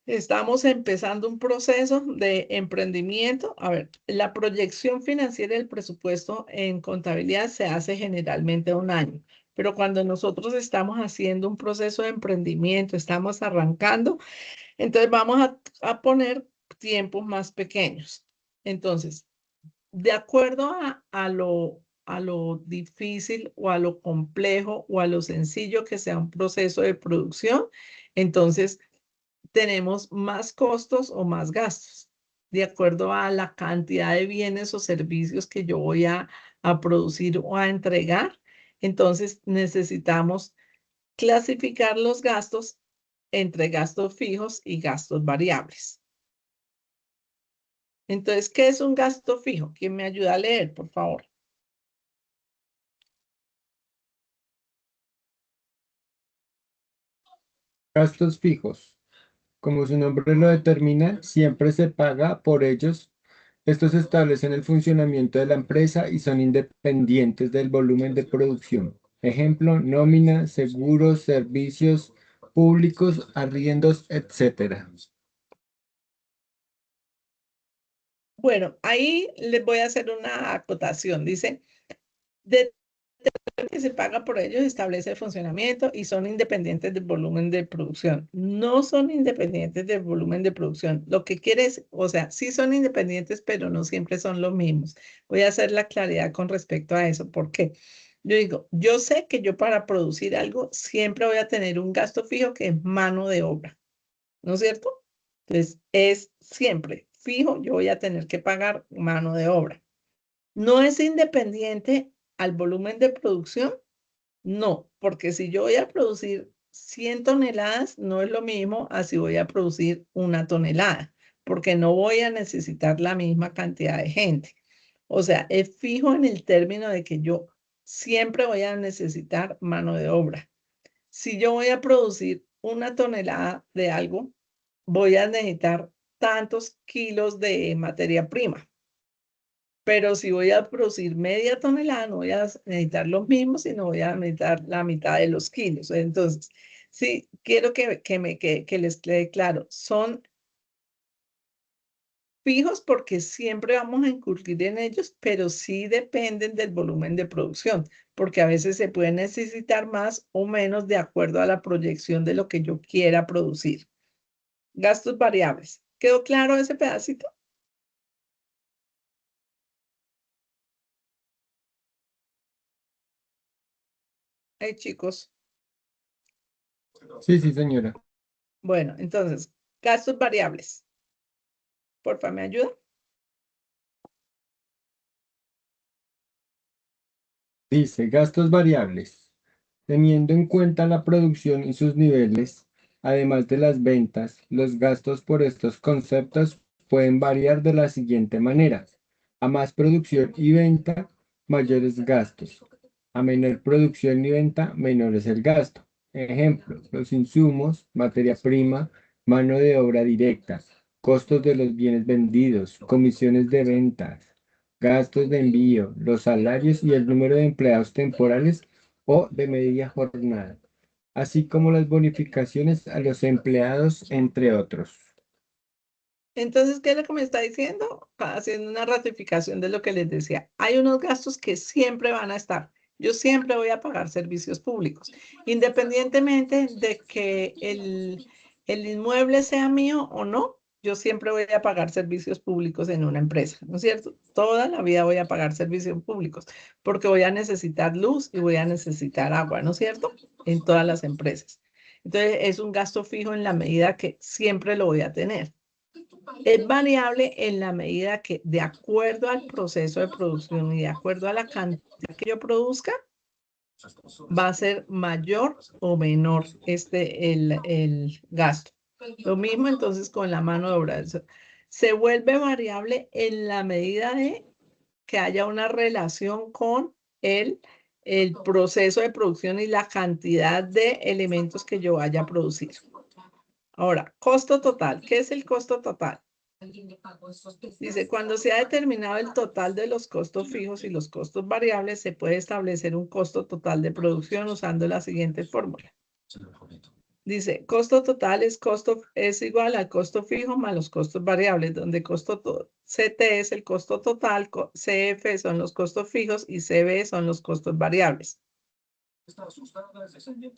estamos empezando un proceso de emprendimiento. A ver, la proyección financiera del presupuesto en contabilidad se hace generalmente a un año, pero cuando nosotros estamos haciendo un proceso de emprendimiento, estamos arrancando, entonces vamos a poner tiempos más pequeños. Entonces, de acuerdo a lo difícil o a lo complejo o a lo sencillo que sea un proceso de producción, entonces tenemos más costos o más gastos, de acuerdo a la cantidad de bienes o servicios que yo voy a producir o a entregar. Entonces necesitamos clasificar los gastos entre gastos fijos y gastos variables. Entonces, ¿qué es un gasto fijo? ¿Quién me ayuda a leer, por favor? Gastos fijos. Como su nombre lo determina, siempre se paga por ellos. Estos establecen el funcionamiento de la empresa y son independientes del volumen de producción. Ejemplo, nómina, seguros, servicios públicos, arriendos, etc. Bueno, ahí les voy a hacer una acotación. Dice, de que se paga por ellos establece el funcionamiento y son independientes del volumen de producción. No son independientes del volumen de producción. Lo que quiere es, o sea, sí son independientes, pero no siempre son los mismos. Voy a hacer la claridad con respecto a eso. ¿Por qué? Yo digo, yo sé que yo para producir algo siempre voy a tener un gasto fijo que es mano de obra, ¿no es cierto? Entonces, es siempre fijo, yo voy a tener que pagar mano de obra. ¿No es independiente al volumen de producción? No, porque si yo voy a producir 100 toneladas, no es lo mismo a si voy a producir 1 tonelada, porque no voy a necesitar la misma cantidad de gente. O sea, es fijo en el término de que yo siempre voy a necesitar mano de obra. Si yo voy a producir 1 tonelada de algo, voy a necesitar tantos kilos de materia prima. Pero si voy a producir media tonelada, no voy a necesitar los mismos, sino voy a necesitar la mitad de los kilos. Entonces, sí, quiero que les quede claro, son fijos porque siempre vamos a incurrir en ellos, pero sí dependen del volumen de producción, porque a veces se puede necesitar más o menos de acuerdo a la proyección de lo que yo quiera producir. Gastos variables. ¿Quedó claro ese pedacito? Hey, chicos. Sí, sí, señora. Bueno, entonces, gastos variables. Porfa, ¿me ayuda? Dice, gastos variables. Teniendo en cuenta la producción y sus niveles, además de las ventas, los gastos por estos conceptos pueden variar de la siguiente manera. A más producción y venta, mayores gastos. A menor producción y venta, menor es el gasto. Ejemplo, los insumos, materia prima, mano de obra directa, costos de los bienes vendidos, comisiones de ventas, gastos de envío, los salarios y el número de empleados temporales o de media jornada, así como las bonificaciones a los empleados, entre otros. Entonces, ¿qué es lo que me está diciendo? Haciendo una ratificación de lo que les decía. Hay unos gastos que siempre van a estar. Yo siempre voy a pagar servicios públicos, independientemente de que el inmueble sea mío o no. Yo siempre voy a pagar servicios públicos en una empresa, ¿no es cierto? Toda la vida voy a pagar servicios públicos porque voy a necesitar luz y voy a necesitar agua, ¿no es cierto? En todas las empresas. Entonces, es un gasto fijo en la medida que siempre lo voy a tener. Es variable en la medida que, de acuerdo al proceso de producción y de acuerdo a la cantidad que yo produzca, va a ser mayor o menor el gasto. Lo mismo entonces con la mano de obra. Se vuelve variable en la medida de que haya una relación con el proceso de producción y la cantidad de elementos que yo vaya a producir. Ahora, costo total. ¿Qué es el costo total? Dice, cuando se ha determinado el total de los costos fijos y los costos variables, se puede establecer un costo total de producción usando la siguiente fórmula. Dice, costo total es igual al costo fijo más los costos variables, donde CT es el costo total, CF son los costos fijos y CB son los costos variables.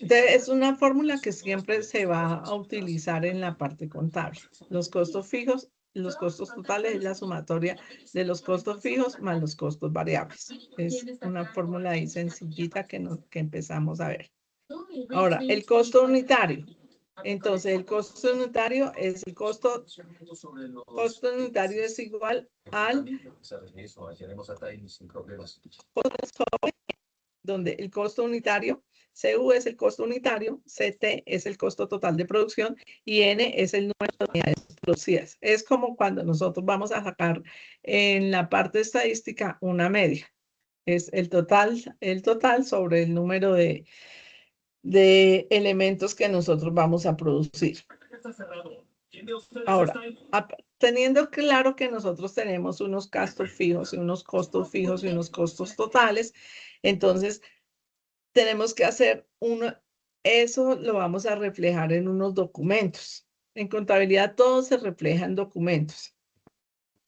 Es una fórmula que siempre se va a utilizar en la parte contable. Los costos fijos, los costos totales es la sumatoria de los costos fijos más los costos variables. Es una fórmula ahí sencillita que empezamos a ver. Ahora, el costo unitario. Entonces, el costo unitario es el costo unitario es igual al donde el costo unitario, CU es el costo unitario, CT es el costo total de producción y N es el número de unidades producidas. Es como cuando nosotros vamos a sacar en la parte estadística una media. Es el total sobre el número de elementos que nosotros vamos a producir. Ahora, teniendo claro que nosotros tenemos unos gastos fijos y unos costos fijos y unos costos totales, entonces tenemos que hacer eso lo vamos a reflejar en unos documentos. En contabilidad todo se refleja en documentos.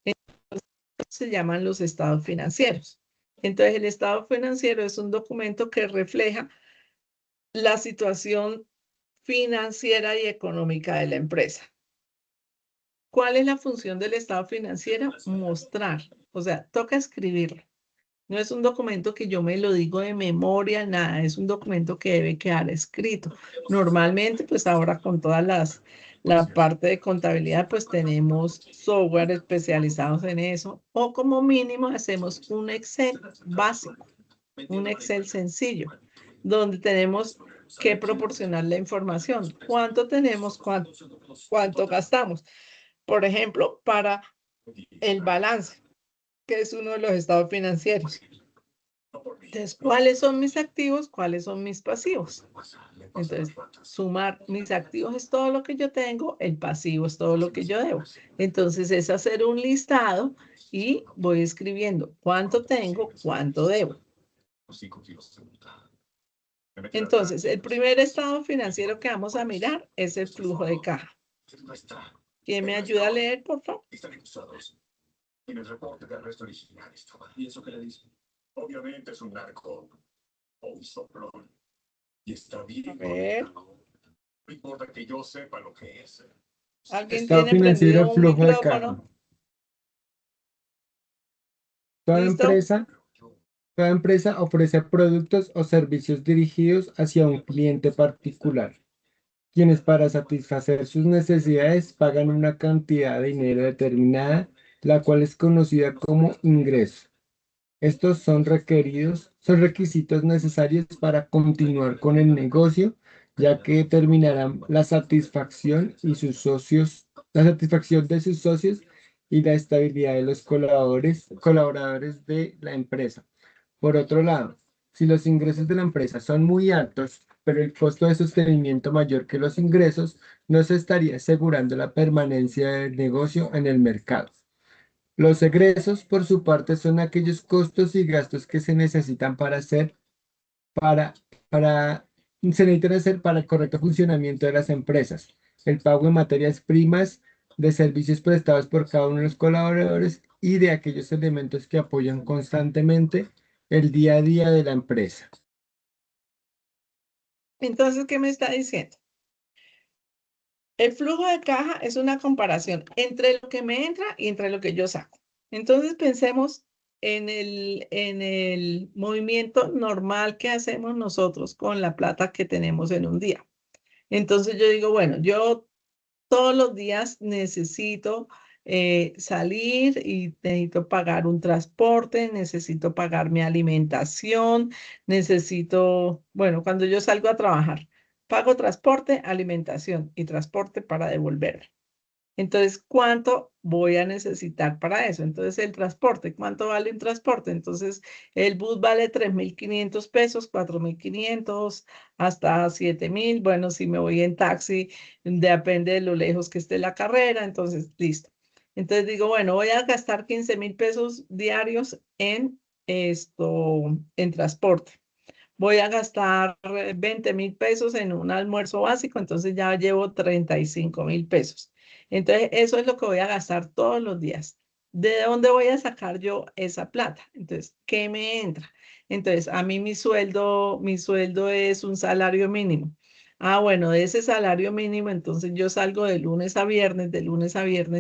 Entonces, se llaman los estados financieros. Entonces, el estado financiero es un documento que refleja la situación financiera y económica de la empresa. ¿Cuál es la función del estado financiero? Mostrar, o sea, toca escribirlo. No es un documento que yo me lo digo de memoria, nada, es un documento que debe quedar escrito. Normalmente, pues ahora con todas la parte de contabilidad, pues tenemos software especializados en eso, o como mínimo hacemos un Excel básico, un Excel sencillo, donde tenemos que proporcionar la información. ¿Cuánto tenemos? ¿Cuánto gastamos? Por ejemplo, para el balance, que es uno de los estados financieros. Entonces, ¿cuáles son mis activos? ¿Cuáles son mis pasivos? Entonces, sumar mis activos es todo lo que yo tengo, el pasivo es todo lo que yo debo. Entonces, es hacer un listado y voy escribiendo cuánto tengo, cuánto debo. Entonces, el primer estado financiero que vamos a mirar es el flujo de caja. ¿Quién me ayuda a leer, por favor? En el reporte de arresto original estaba. ¿Y eso qué le dice? Obviamente es un narco o un soplón. Y está bien. A ver. No importa que yo sepa lo que es. ¿Alguien Estado tiene financiero, prendido un flujo de micrófono? caja. Toda ¿Listo? Toda empresa ofrece productos o servicios dirigidos hacia un cliente particular, quienes para satisfacer sus necesidades pagan una cantidad de dinero determinada, la cual es conocida como ingreso. Estos son requisitos necesarios para continuar con el negocio, ya que determinarán la satisfacción de sus socios y la estabilidad de los colaboradores de la empresa. Por otro lado, si los ingresos de la empresa son muy altos, pero el costo de sostenimiento mayor que los ingresos, no se estaría asegurando la permanencia del negocio en el mercado. Los egresos, por su parte, son aquellos costos y gastos que se necesitan para hacer para, se necesitan hacer para el correcto funcionamiento de las empresas, el pago de materias primas, de servicios prestados por cada uno de los colaboradores y de aquellos elementos que apoyan constantemente el día a día de la empresa. Entonces, ¿qué me está diciendo? El flujo de caja es una comparación entre lo que me entra y entre lo que yo saco. Entonces, pensemos en el movimiento normal que hacemos nosotros con la plata que tenemos en un día. Entonces, yo digo, bueno, yo todos los días necesito salir y necesito pagar un transporte, necesito pagar mi alimentación, necesito, bueno, cuando yo salgo a trabajar, pago transporte, alimentación y transporte para devolverme. Entonces, ¿cuánto voy a necesitar para eso? Entonces, el transporte, ¿cuánto vale un transporte? Entonces, el bus vale 3.500 pesos, 4.500, hasta 7.000. Bueno, si me voy en taxi, depende de lo lejos que esté la carrera. Entonces, listo. Entonces digo, bueno, voy a gastar 15.000 pesos diarios en en transporte. Voy a gastar 20.000 pesos en un almuerzo básico, entonces ya llevo 35.000 pesos. Entonces, eso es lo que voy a gastar todos los días. ¿De dónde voy a sacar yo esa plata? Entonces, ¿qué me entra? Entonces, a mí mi sueldo es un salario mínimo. Ah, bueno, de ese salario mínimo, entonces yo salgo de lunes a viernes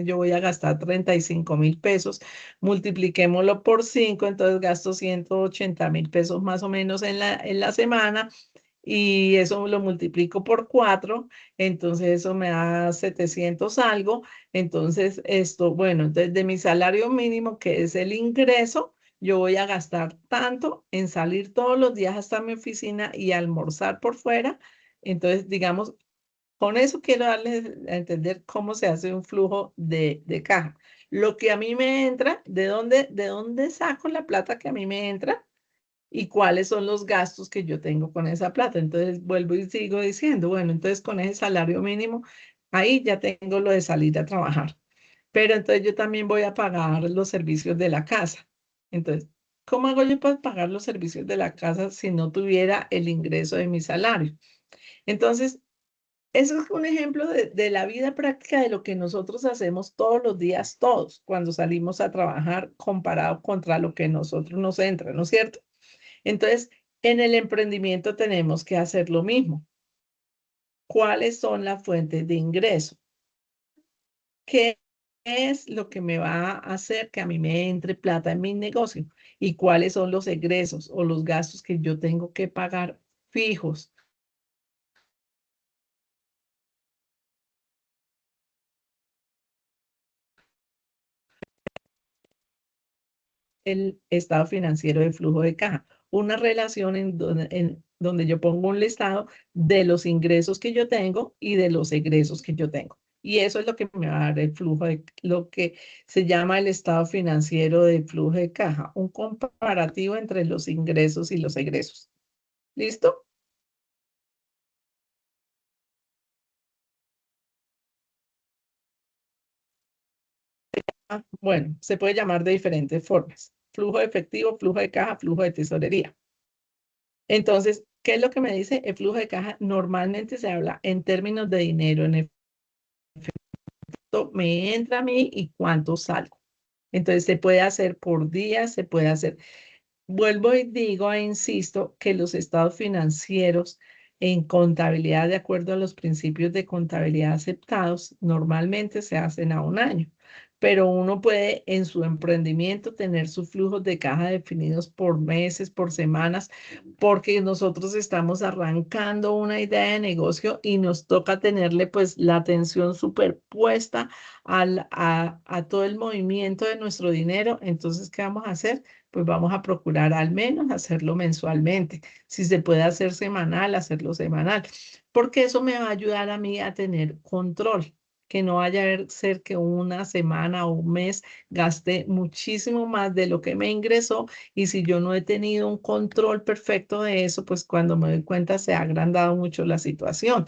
yo voy a gastar 35.000 pesos, multipliquémoslo por 5, entonces gasto 180.000 pesos más o menos en la semana y eso lo multiplico por 4, entonces eso me da 700 algo, entonces esto, bueno, entonces de mi salario mínimo, que es el ingreso, yo voy a gastar tanto en salir todos los días hasta mi oficina y almorzar por fuera, entonces digamos, con eso quiero darles a entender cómo se hace un flujo de caja. Lo que a mí me entra, de dónde saco la plata que a mí me entra y cuáles son los gastos que yo tengo con esa plata. Entonces vuelvo y sigo diciendo, bueno, entonces con ese salario mínimo, ahí ya tengo lo de salir a trabajar. Pero entonces yo también voy a pagar los servicios de la casa. Entonces, ¿cómo hago yo para pagar los servicios de la casa si no tuviera el ingreso de mi salario? Entonces, eso es un ejemplo de la vida práctica de lo que nosotros hacemos todos los días, todos, cuando salimos a trabajar comparado contra lo que nosotros nos entra, ¿no es cierto? Entonces, en el emprendimiento tenemos que hacer lo mismo. ¿Cuáles son las fuentes de ingreso? ¿Qué es lo que me va a hacer que a mí me entre plata en mi negocio? ¿Y cuáles son los egresos o los gastos que yo tengo que pagar fijos? El estado financiero de flujo de caja, una relación en donde yo pongo un listado de los ingresos que yo tengo y de los egresos que yo tengo. Y eso es lo que me va a dar el flujo de lo que se llama el estado financiero de flujo de caja, un comparativo entre los ingresos y los egresos. ¿Listo? Bueno, se puede llamar de diferentes formas. Flujo de efectivo, flujo de caja, flujo de tesorería. Entonces, ¿qué es lo que me dice? El flujo de caja normalmente se habla en términos de dinero en efecto, me entra a mí y cuánto salgo. Entonces, se puede hacer por día, se puede hacer. Vuelvo y digo e insisto que los estados financieros en contabilidad, de acuerdo a los principios de contabilidad aceptados, normalmente se hacen a un año, pero uno puede en su emprendimiento tener sus flujos de caja definidos por meses, por semanas, porque nosotros estamos arrancando una idea de negocio y nos toca tenerle pues la atención superpuesta a todo el movimiento de nuestro dinero. Entonces, ¿qué vamos a hacer? Pues vamos a procurar al menos hacerlo mensualmente. Si se puede hacer semanal, hacerlo semanal, porque eso me va a ayudar a mí a tener control, que no vaya a ser que una semana o un mes gaste muchísimo más de lo que me ingresó y si yo no he tenido un control perfecto de eso, pues cuando me doy cuenta se ha agrandado mucho la situación.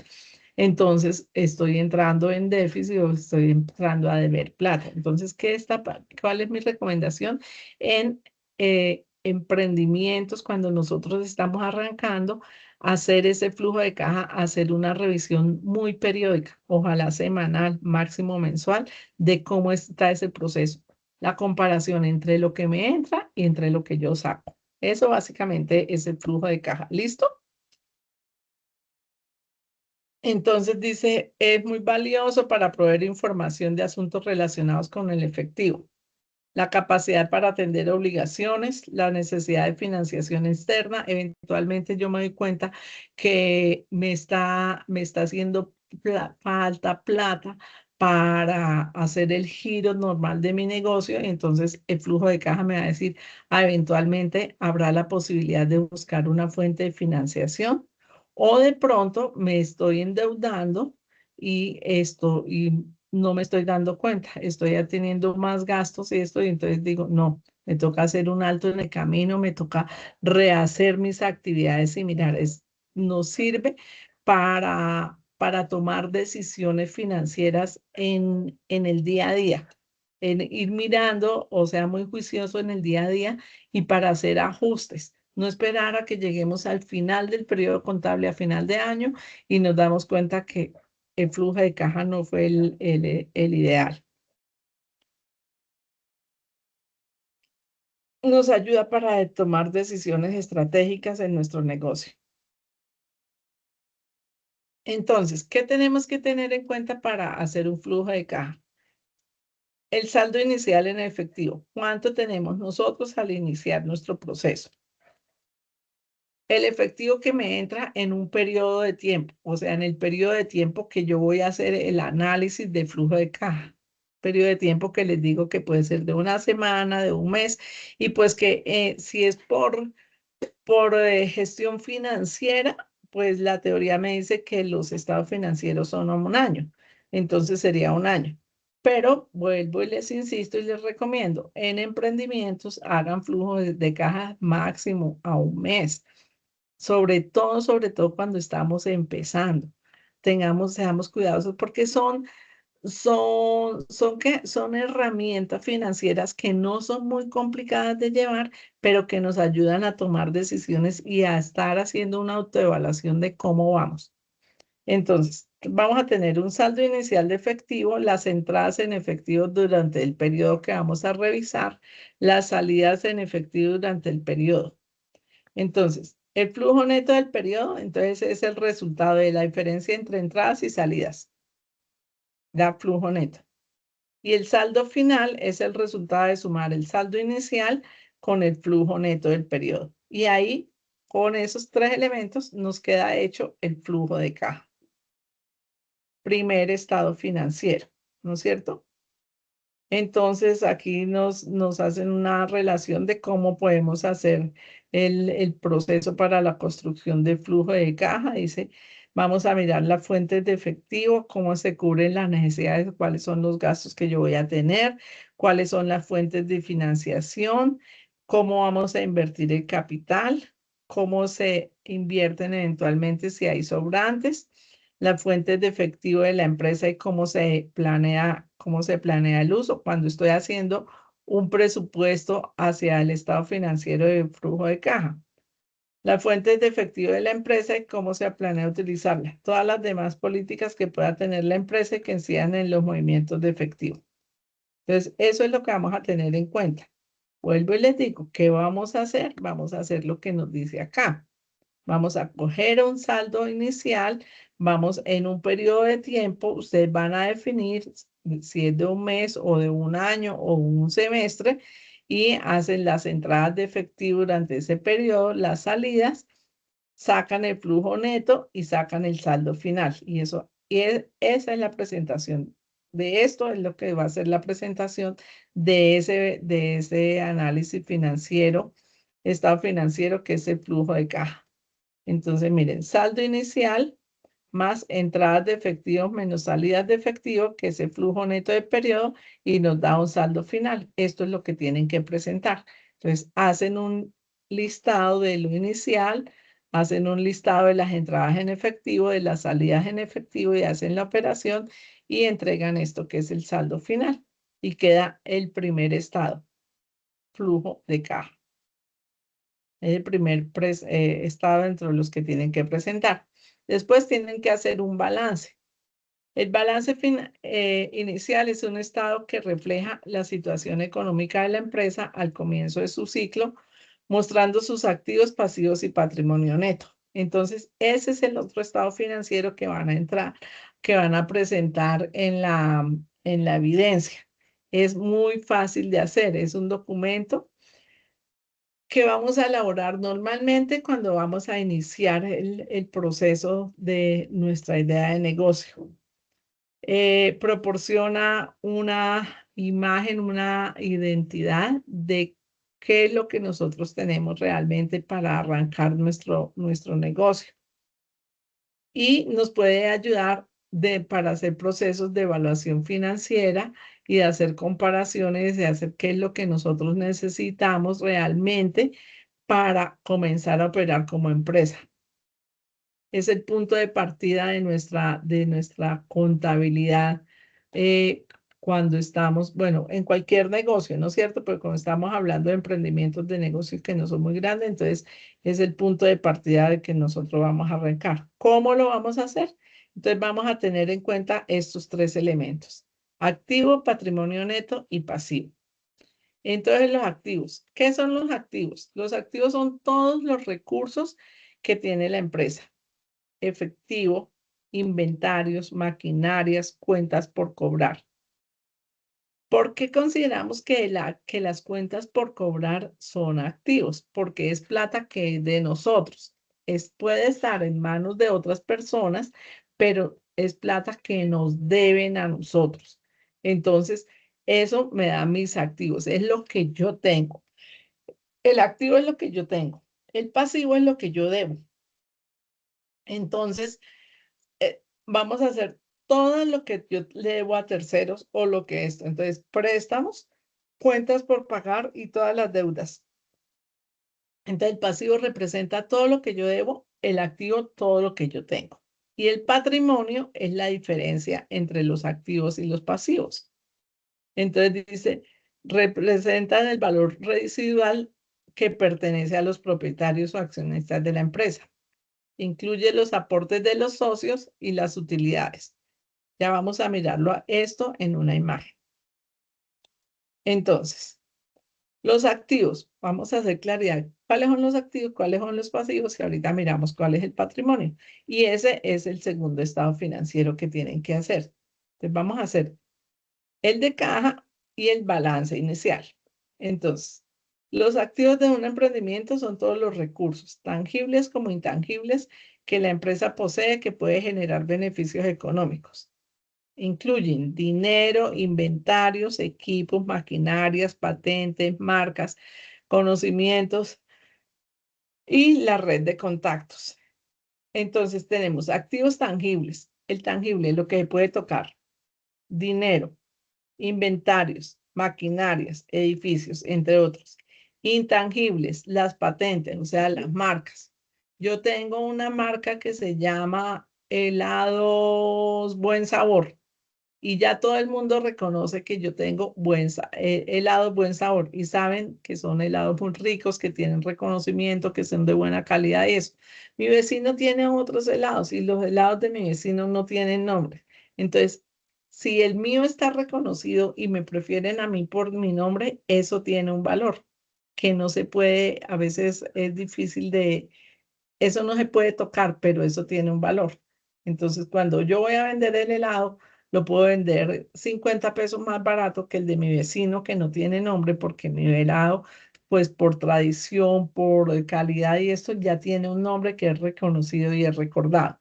Entonces estoy entrando en déficit o estoy entrando a deber plata. Entonces, ¿cuál es mi recomendación? En emprendimientos, cuando nosotros estamos arrancando, hacer ese flujo de caja, hacer una revisión muy periódica, ojalá semanal, máximo mensual, de cómo está ese proceso. La comparación entre lo que me entra y entre lo que yo saco. Eso básicamente es el flujo de caja. ¿Listo? Entonces dice, es muy valioso para proveer información de asuntos relacionados con el efectivo. La capacidad para atender obligaciones, la necesidad de financiación externa. Eventualmente yo me doy cuenta que me está haciendo falta plata para hacer el giro normal de mi negocio. Y entonces el flujo de caja me va a decir, eventualmente habrá la posibilidad de buscar una fuente de financiación o de pronto me estoy endeudando y no me estoy dando cuenta, estoy ya teniendo más gastos y entonces digo, no, me toca hacer un alto en el camino, me toca rehacer mis actividades similares. Nos sirve para tomar decisiones financieras en el día a día, en ir mirando, o sea, muy juicioso en el día a día y para hacer ajustes. No esperar a que lleguemos al final del periodo contable, a final de año, y nos damos cuenta que el flujo de caja no fue el ideal. Nos ayuda para tomar decisiones estratégicas en nuestro negocio. Entonces, ¿qué tenemos que tener en cuenta para hacer un flujo de caja? El saldo inicial en efectivo. ¿Cuánto tenemos nosotros al iniciar nuestro proceso? El efectivo que me entra en un periodo de tiempo, o sea, en el periodo de tiempo que yo voy a hacer el análisis de flujo de caja. Periodo de tiempo que les digo que puede ser de una semana, de un mes, y pues que si es por gestión financiera, pues la teoría me dice que los estados financieros son un año, entonces sería un año. Pero vuelvo y les insisto y les recomiendo, en emprendimientos hagan flujo de caja máximo a un mes. Sobre todo cuando estamos empezando. Seamos cuidadosos porque son herramientas financieras que no son muy complicadas de llevar, pero que nos ayudan a tomar decisiones y a estar haciendo una autoevaluación de cómo vamos. Entonces, vamos a tener un saldo inicial de efectivo, las entradas en efectivo durante el periodo que vamos a revisar, las salidas en efectivo durante el periodo. Entonces, el flujo neto del periodo, entonces es el resultado de la diferencia entre entradas y salidas. Da flujo neto. Y el saldo final es el resultado de sumar el saldo inicial con el flujo neto del periodo. Y ahí, con esos tres elementos, nos queda hecho el flujo de caja. Primer estado financiero, ¿no es cierto? Entonces, aquí nos hacen una relación de cómo podemos hacer el proceso para la construcción del flujo de caja. Dice, vamos a mirar las fuentes de efectivo, cómo se cubren las necesidades, cuáles son los gastos que yo voy a tener, cuáles son las fuentes de financiación, cómo vamos a invertir el capital, cómo se invierten eventualmente si hay sobrantes, las fuentes de efectivo de la empresa y cómo se planea el uso. Cuando estoy haciendo un presupuesto hacia el estado financiero de flujo de caja. Las fuentes de efectivo de la empresa y cómo se planea utilizarla. Todas las demás políticas que pueda tener la empresa y que incidan en los movimientos de efectivo. Entonces, eso es lo que vamos a tener en cuenta. Vuelvo y les digo, ¿qué vamos a hacer? Vamos a hacer lo que nos dice acá. Vamos a coger un saldo inicial, vamos en un periodo de tiempo, ustedes van a definir si es de un mes o de un año o un semestre y hacen las entradas de efectivo durante ese periodo, las salidas, sacan el flujo neto y sacan el saldo final. Y esa es la presentación. De esto es lo que va a ser la presentación de ese análisis financiero, estado financiero, que es el flujo de caja. Entonces, miren, saldo inicial más entradas de efectivo menos salidas de efectivo, que es el flujo neto de periodo, y nos da un saldo final. Esto es lo que tienen que presentar. Entonces, hacen un listado de lo inicial, hacen un listado de las entradas en efectivo, de las salidas en efectivo y hacen la operación y entregan esto que es el saldo final. Y queda el primer estado, flujo de caja. Es el primer estado dentro de los que tienen que presentar. Después tienen que hacer un balance. El balance inicial es un estado que refleja la situación económica de la empresa al comienzo de su ciclo, mostrando sus activos, pasivos y patrimonio neto. Entonces, ese es el otro estado financiero que van a entrar, que van a presentar en la evidencia. Es muy fácil de hacer, es un documento que vamos a elaborar normalmente cuando vamos a iniciar el proceso de nuestra idea de negocio. Proporciona una imagen, una identidad de qué es lo que nosotros tenemos realmente para arrancar nuestro negocio. Y nos puede ayudar para hacer procesos de evaluación financiera y de hacer comparaciones, de hacer qué es lo que nosotros necesitamos realmente para comenzar a operar como empresa. Es el punto de partida de nuestra contabilidad cuando estamos, bueno, en cualquier negocio, ¿no es cierto? Pero cuando estamos hablando de emprendimientos de negocios que no son muy grandes, entonces es el punto de partida de que nosotros vamos a arrancar. ¿Cómo lo vamos a hacer? Entonces vamos a tener en cuenta estos tres elementos: activo, patrimonio neto y pasivo. Entonces los activos, ¿qué son los activos? Los activos son todos los recursos que tiene la empresa: efectivo, inventarios, maquinarias, cuentas por cobrar. ¿Por qué consideramos que las cuentas por cobrar son activos? Porque es plata que es de nosotros. Puede estar en manos de otras personas, pero es plata que nos deben a nosotros. Entonces, eso me da mis activos, es lo que yo tengo. El activo es lo que yo tengo. El pasivo es lo que yo debo. Entonces, vamos a hacer todo lo que yo le debo a terceros o lo que es. Entonces, préstamos, cuentas por pagar y todas las deudas. Entonces, el pasivo representa todo lo que yo debo, el activo todo lo que yo tengo. Y el patrimonio es la diferencia entre los activos y los pasivos. Entonces, dice, representan el valor residual que pertenece a los propietarios o accionistas de la empresa. Incluye los aportes de los socios y las utilidades. Ya vamos a mirarlo esto en una imagen. Entonces, los activos, vamos a hacer claridad. ¿Cuáles son los activos? ¿Cuáles son los pasivos? Y ahorita miramos cuál es el patrimonio. Y ese es el segundo estado financiero que tienen que hacer. Entonces, vamos a hacer el de caja y el balance inicial. Entonces, los activos de un emprendimiento son todos los recursos, tangibles como intangibles, que la empresa posee que puede generar beneficios económicos. Incluyen dinero, inventarios, equipos, maquinarias, patentes, marcas, conocimientos y la red de contactos. Entonces tenemos activos tangibles. El tangible es lo que se puede tocar: dinero, inventarios, maquinarias, edificios, entre otros. Intangibles, las patentes, o sea, las marcas. Yo tengo una marca que se llama Helados Buen Sabor. Y ya todo el mundo reconoce que yo tengo helados buen sabor y saben que son helados muy ricos, que tienen reconocimiento, que son de buena calidad y eso. Mi vecino tiene otros helados y los helados de mi vecino no tienen nombre. Entonces, si el mío está reconocido y me prefieren a mí por mi nombre, eso tiene un valor que no se puede, a veces es difícil eso no se puede tocar, pero eso tiene un valor. Entonces, cuando yo voy a vender el helado, lo puedo vender 50 pesos más barato que el de mi vecino que no tiene nombre, porque mi helado, pues por tradición, por calidad y esto ya tiene un nombre que es reconocido y es recordado.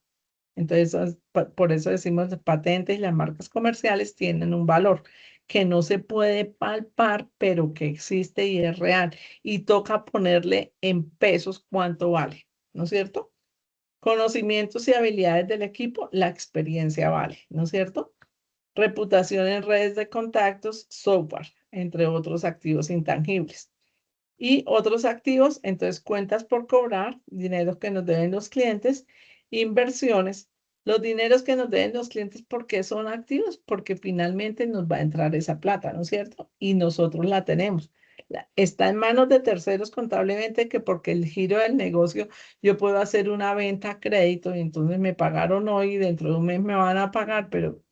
Entonces, por eso decimos las patentes y las marcas comerciales tienen un valor que no se puede palpar, pero que existe y es real. Y toca ponerle en pesos cuánto vale, ¿no es cierto? Conocimientos y habilidades del equipo, la experiencia vale, ¿no es cierto? Reputación en redes de contactos, software, entre otros activos intangibles. Y otros activos, entonces cuentas por cobrar, dinero que nos deben los clientes, inversiones, los dineros que nos deben los clientes. ¿Por qué son activos? Porque finalmente nos va a entrar esa plata, ¿no es cierto? Y nosotros la tenemos. Está en manos de terceros contablemente, que porque el giro del negocio, yo puedo hacer una venta a crédito y entonces me pagaron hoy y dentro de un mes me van a pagar, pero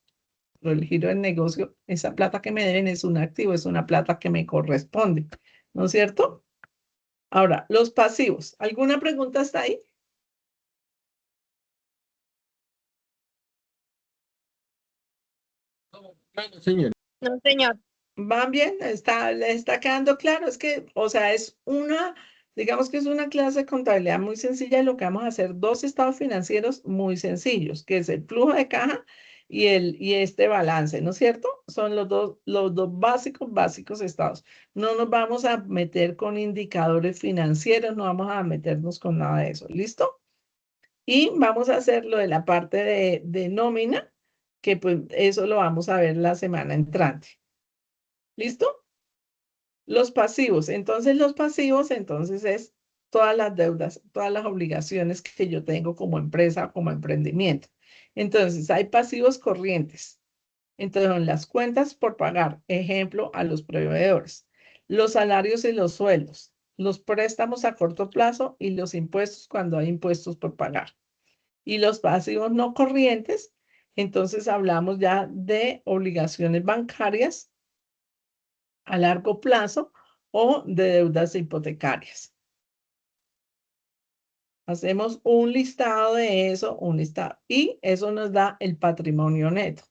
el giro del negocio, esa plata que me deben es un activo, es una plata que me corresponde, ¿no es cierto? Ahora, los pasivos. ¿Alguna pregunta hasta ahí? Bueno, señor. No, señor. ¿Van bien? ¿Le está quedando claro? Es que, o sea, digamos que es una clase de contabilidad muy sencilla y lo que vamos a hacer, dos estados financieros muy sencillos, que es el flujo de caja y este balance, ¿no es cierto? Son los dos básicos estados. No nos vamos a meter con indicadores financieros, no vamos a meternos con nada de eso, ¿listo? Y vamos a hacer lo de la parte de nómina, que pues eso lo vamos a ver la semana entrante. ¿Listo? Los pasivos. Entonces es todas las deudas, todas las obligaciones que yo tengo como empresa, como emprendimiento. Entonces, hay pasivos corrientes. Entonces, son las cuentas por pagar, ejemplo, a los proveedores, los salarios y los sueldos, los préstamos a corto plazo y los impuestos cuando hay impuestos por pagar. Y los pasivos no corrientes, entonces hablamos ya de obligaciones bancarias a largo plazo o de deudas hipotecarias. Hacemos un listado de eso, un listado, y eso nos da el patrimonio neto.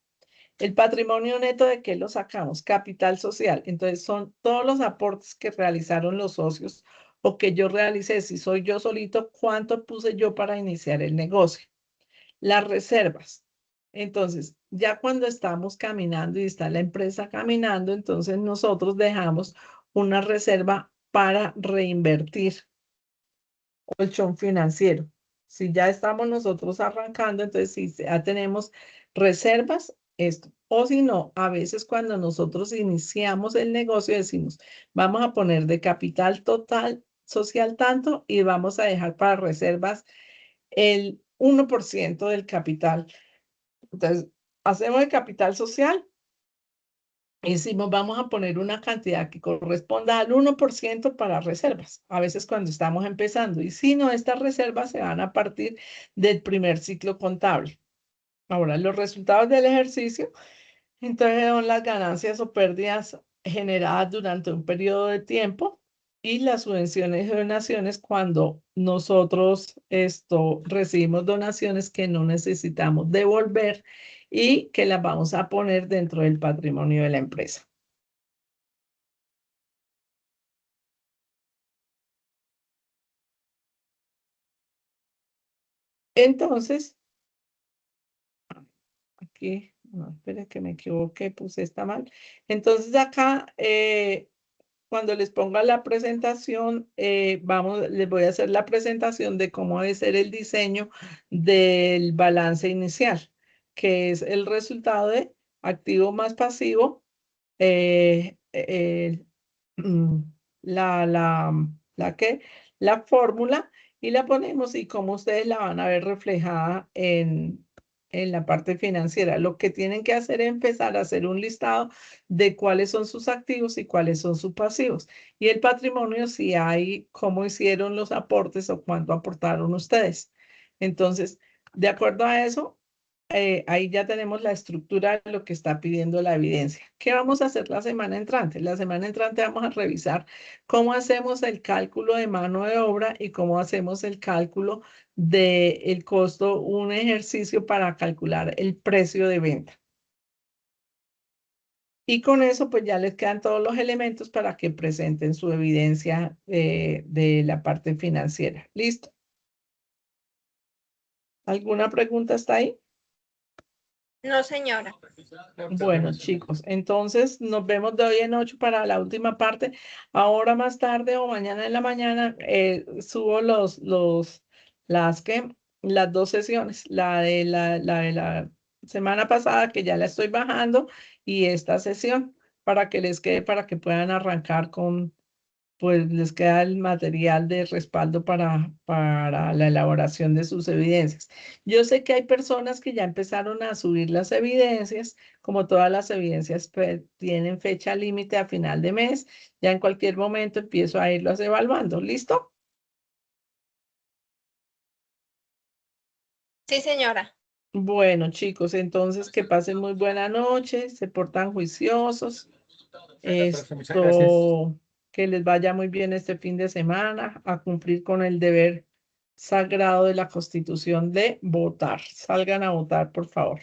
El patrimonio neto, ¿de qué lo sacamos? Capital social. Entonces, son todos los aportes que realizaron los socios o que yo realicé. Si soy yo solito, ¿cuánto puse yo para iniciar el negocio? Las reservas. Entonces, ya cuando estamos caminando y está la empresa caminando, entonces nosotros dejamos una reserva para reinvertir, colchón financiero. Si ya estamos nosotros arrancando, entonces si ya tenemos reservas, esto. O si no, a veces cuando nosotros iniciamos el negocio decimos, vamos a poner de capital total social tanto y vamos a dejar para reservas el 1% del capital. Entonces, hacemos el capital social y decimos, vamos a poner una cantidad que corresponda al 1% para reservas, a veces cuando estamos empezando. Y si no, estas reservas se van a partir del primer ciclo contable. Ahora, los resultados del ejercicio, entonces son las ganancias o pérdidas generadas durante un periodo de tiempo y las subvenciones y donaciones cuando nosotros recibimos donaciones que no necesitamos devolver y que las vamos a poner dentro del patrimonio de la empresa. Entonces, aquí, no, espere que me equivoqué, puse esta mal. Entonces acá, cuando les ponga la presentación, les voy a hacer la presentación de cómo debe ser el diseño del balance inicial, que es el resultado de activo más pasivo, eh, eh, mm, la, la, la fórmula y la ponemos y cómo ustedes la van a ver reflejada en la parte financiera. Lo que tienen que hacer es empezar a hacer un listado de cuáles son sus activos y cuáles son sus pasivos. Y el patrimonio, si hay cómo hicieron los aportes o cuánto aportaron ustedes. Entonces, de acuerdo a eso, ahí ya tenemos la estructura de lo que está pidiendo la evidencia. ¿Qué vamos a hacer la semana entrante? La semana entrante vamos a revisar cómo hacemos el cálculo de mano de obra y cómo hacemos el cálculo del costo, un ejercicio para calcular el precio de venta. Y con eso, pues ya les quedan todos los elementos para que presenten su evidencia de la parte financiera. ¿Listo? ¿Alguna pregunta hasta ahí? No, señora. Bueno, chicos, entonces nos vemos de hoy en 8 para la última parte. Ahora más tarde o mañana en la mañana subo las dos sesiones, la de la semana pasada que ya la estoy bajando y esta sesión para que les quede, para que puedan arrancar pues les queda el material de respaldo para la elaboración de sus evidencias. Yo sé que hay personas que ya empezaron a subir las evidencias, como todas las evidencias tienen fecha límite a final de mes, ya en cualquier momento empiezo a irlos evaluando. ¿Listo? Sí, señora. Bueno, chicos, entonces que pasen muy buena noche, se portan juiciosos. Muchas gracias. Esto, que les vaya muy bien este fin de semana, a cumplir con el deber sagrado de la Constitución de votar. Salgan a votar, por favor.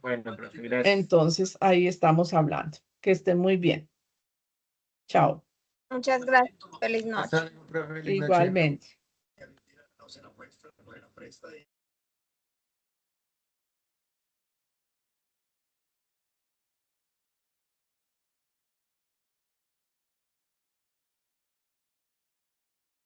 Bueno, profe, gracias. Entonces, ahí estamos hablando. Que estén muy bien. Chao. Muchas gracias. Feliz noche. Hasta luego, profe, feliz noche. Igualmente. No se la muestra, no era presta.